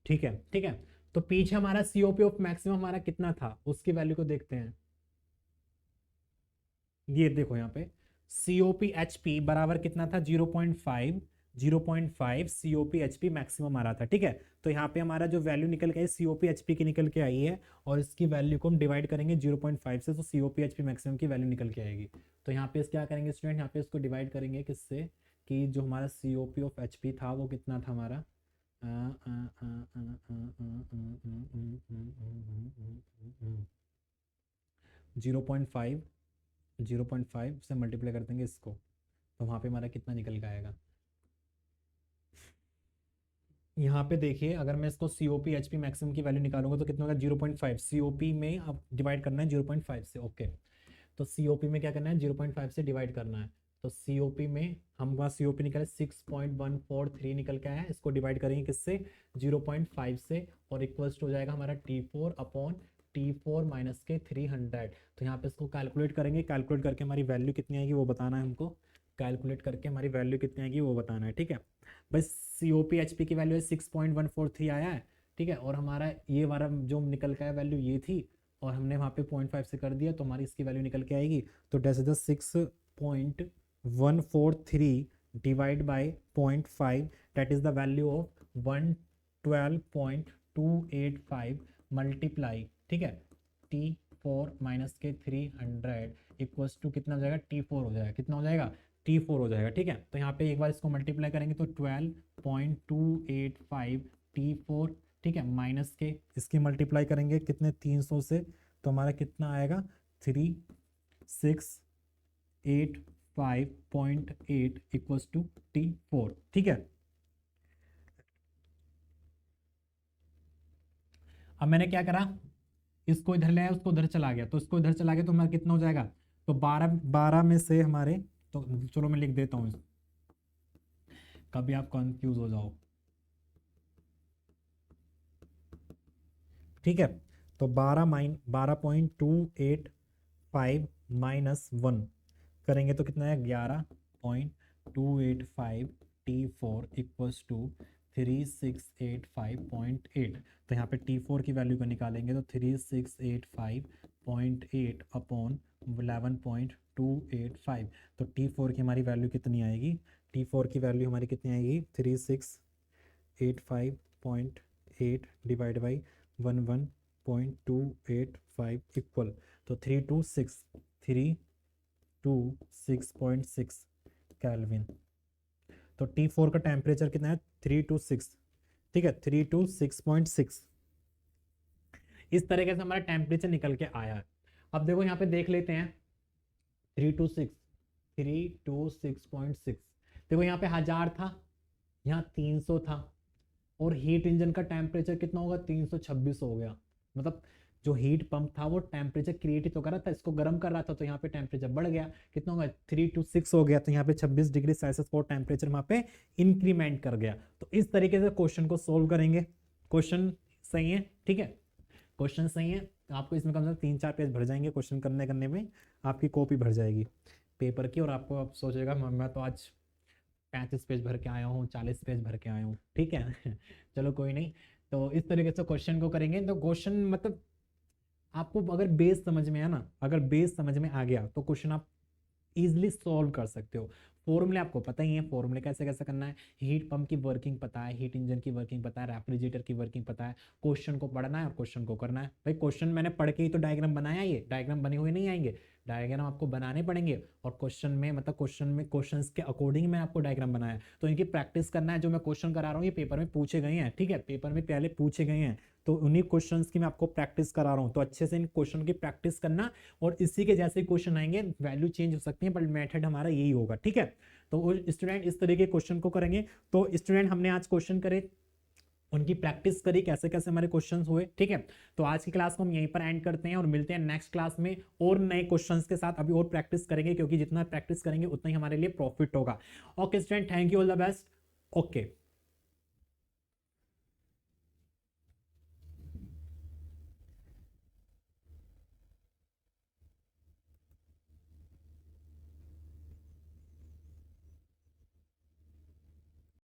Speaker 1: ठीक है, ठीक है। तो पीछे हमारा COP ऑफ मैक्सिमम हमारा कितना था, उसकी वैल्यू को देखते हैं। ये देखो यहाँ पे COP HP बराबर कितना था, 0.5 0.5 COP HP मैक्सिमम आ रहा था, ठीक है। तो यहाँ पे हमारा जो वैल्यू निकल के आई COP HP की निकल के आई है, और इसकी वैल्यू को हम डिवाइड करेंगे 0.5 से, तो COP HP मैक्सिमम की वैल्यू निकल के आएगी। तो यहाँ पे इस क्या करेंगे स्टूडेंट, यहाँ पे इसको डिवाइड करेंगे किससे, कि जो हमारा COP ऑफ HP था वो कितना था हमारा 0.5, 0.5 से मल्टीप्लाई कर देंगे इसको, तो वहाँ पे हमारा कितना निकल के आएगा। यहाँ पे देखिए अगर मैं इसको COP HP मैक्सिमम की वैल्यू निकालूंगा तो कितना होगा 0.5, COP में अब डिवाइड करना है 0.5 से, ओके। तो COP में क्या करना है 0.5 से डिवाइड करना है, तो COP में हम वहाँ COP निकाले 6.143 निकल के आया है, इसको डिवाइड करेंगे किससे 0.5 से, और इक्वल्स टू हो जाएगा हमारा T4 अपॉन T4 माइनस के 300। तो यहाँ पे इसको कैलकुलेट करेंगे, कैलकुलेट करके हमारी वैल्यू कितनी आएगी वो बताना है हमको, कैलकुलेट करके हमारी वैल्यू कितनी आएगी वो बताना है, ठीक है। बस COP HP की वैल्यू 6.143 आया है, ठीक है, और हमारा ये वाला जो निकल का है वैल्यू ये थी, और हमने वहाँ पे 0.5 से कर दिया, तो हमारी इसकी वैल्यू निकल के आएगी। तो that is the 6.143 divide by 0.5, that is the value of 112.285 multiply, ठीक है, T4 माइनस के 300 इक्वल्स टू कितना हो जाएगा T4 हो जाएगा, कितना हो जाएगा T4 हो जाएगा, ठीक है। तो यहाँ पे एक बार इसको मल्टीप्लाई करेंगे तो 12.285 T4, ठीक है, माइनस के इसकी मल्टीप्लाई करेंगे कितने 300 से, तो हमारा कितना आएगा 3685.8 इक्वल्स टू T4, ठीक है। अब मैंने क्या करा, इसको इधर ले आया उसको उधर चला गया, तो इसको इधर चला गया तो हमारा कितना हो जाएगा, तो 12 में से हमारे, तो चलो मैं लिख देता हूँ कभी आप कंफ्यूज हो जाओ, ठीक है। तो 12.285 माइनस 1 करेंगे तो कितना है 11.285 T4 इक्वल्स टू 3685.8। तो यहाँ पे T4 की वैल्यू को निकालेंगे तो 3685.8 अपॉन 11.285, तो T4 की हमारी वैल्यू कितनी आएगी, T4 की वैल्यू हमारी कितनी आएगी 3685.8 डिवाइड बाई 11.285 इक्वल, तो 326.6 केल्विन। तो T4 का टेम्परेचर कितना है 326, ठीक है 326.6। इस तरीके से हमारा टेम्परेचर निकल के आया है। अब देखो यहाँ पे देख लेते हैं 326.6, देखो यहाँ पे 1000 था, यहाँ 300 था, और हीट इंजन का टेम्परेचर कितना होगा 326 हो गया, मतलब जो हीट पंप था वो टेम्परेचर क्रिएट तो कर रहा था, इसको गर्म कर रहा था, तो यहाँ पे टेम्परेचर बढ़ गया, कितना होगा 326 हो गया, तो यहाँ पे 26 डिग्री सेल्सियस पर टेम्परेचर वहाँ पे इंक्रीमेंट कर गया। तो इस तरीके से क्वेश्चन को सोल्व करेंगे। क्वेश्चन सही है, ठीक है, क्वेश्चन सही है, आपको इसमें कम से कम 3-4 पेज भर जाएंगे, क्वेश्चन करने में आपकी कॉपी भर जाएगी पेपर की, और आपको आप सोचेगा मैं तो आज 35 पेज भर के आया हूँ, 40 पेज भर के आया हूँ, ठीक है चलो कोई नहीं। तो इस तरीके से क्वेश्चन को करेंगे। तो क्वेश्चन मतलब आपको अगर बेस समझ में आया ना, अगर बेस समझ में आ गया तो क्वेश्चन आप इजिली सॉल्व कर सकते हो। फॉर्मूले आपको पता ही है, फॉर्मूले कैसे कैसे करना है, हीट पंप की वर्किंग पता है, हीट इंजन की वर्किंग पता है, रेफ्रिजरेटर की वर्किंग पता है, क्वेश्चन को पढ़ना है और क्वेश्चन को करना है। भाई क्वेश्चन मैंने पढ़ के ही तो डायग्राम बनाया, ये डायग्राम बने हुए नहीं आएंगे, डायग्राम आपको बनाने पड़ेंगे, और क्वेश्चन में मतलब क्वेश्चंस के अकॉर्डिंग मैं आपको डायग्राम बनाया, तो इनकी प्रैक्टिस करना है। जो मैं क्वेश्चन करा रहा हूँ ये पेपर में पूछे गए हैं, ठीक है, पेपर में पहले पूछे गए हैं, तो उन्हीं क्वेश्चंस की मैं आपको प्रैक्टिस करा रहा हूँ, तो अच्छे से इन क्वेश्चन की प्रैक्टिस करना, और इसी के जैसे क्वेश्चन आएंगे, वैल्यू चेंज हो सकती है बट मेथड हमारा यही होगा, ठीक है। तो स्टूडेंट इस तरीके के क्वेश्चन को करेंगे। तो स्टूडेंट हमने आज क्वेश्चन करे, उनकी प्रैक्टिस करी, कैसे कैसे हमारे क्वेश्चंस हुए, ठीक है। तो आज की क्लास को हम यहीं पर एंड करते हैं और मिलते हैं नेक्स्ट क्लास में और नए क्वेश्चंस के साथ। अभी और प्रैक्टिस करेंगे, क्योंकि जितना प्रैक्टिस करेंगे उतना ही हमारे लिए प्रॉफिट होगा। Okay student, thank you, all the best. Okay.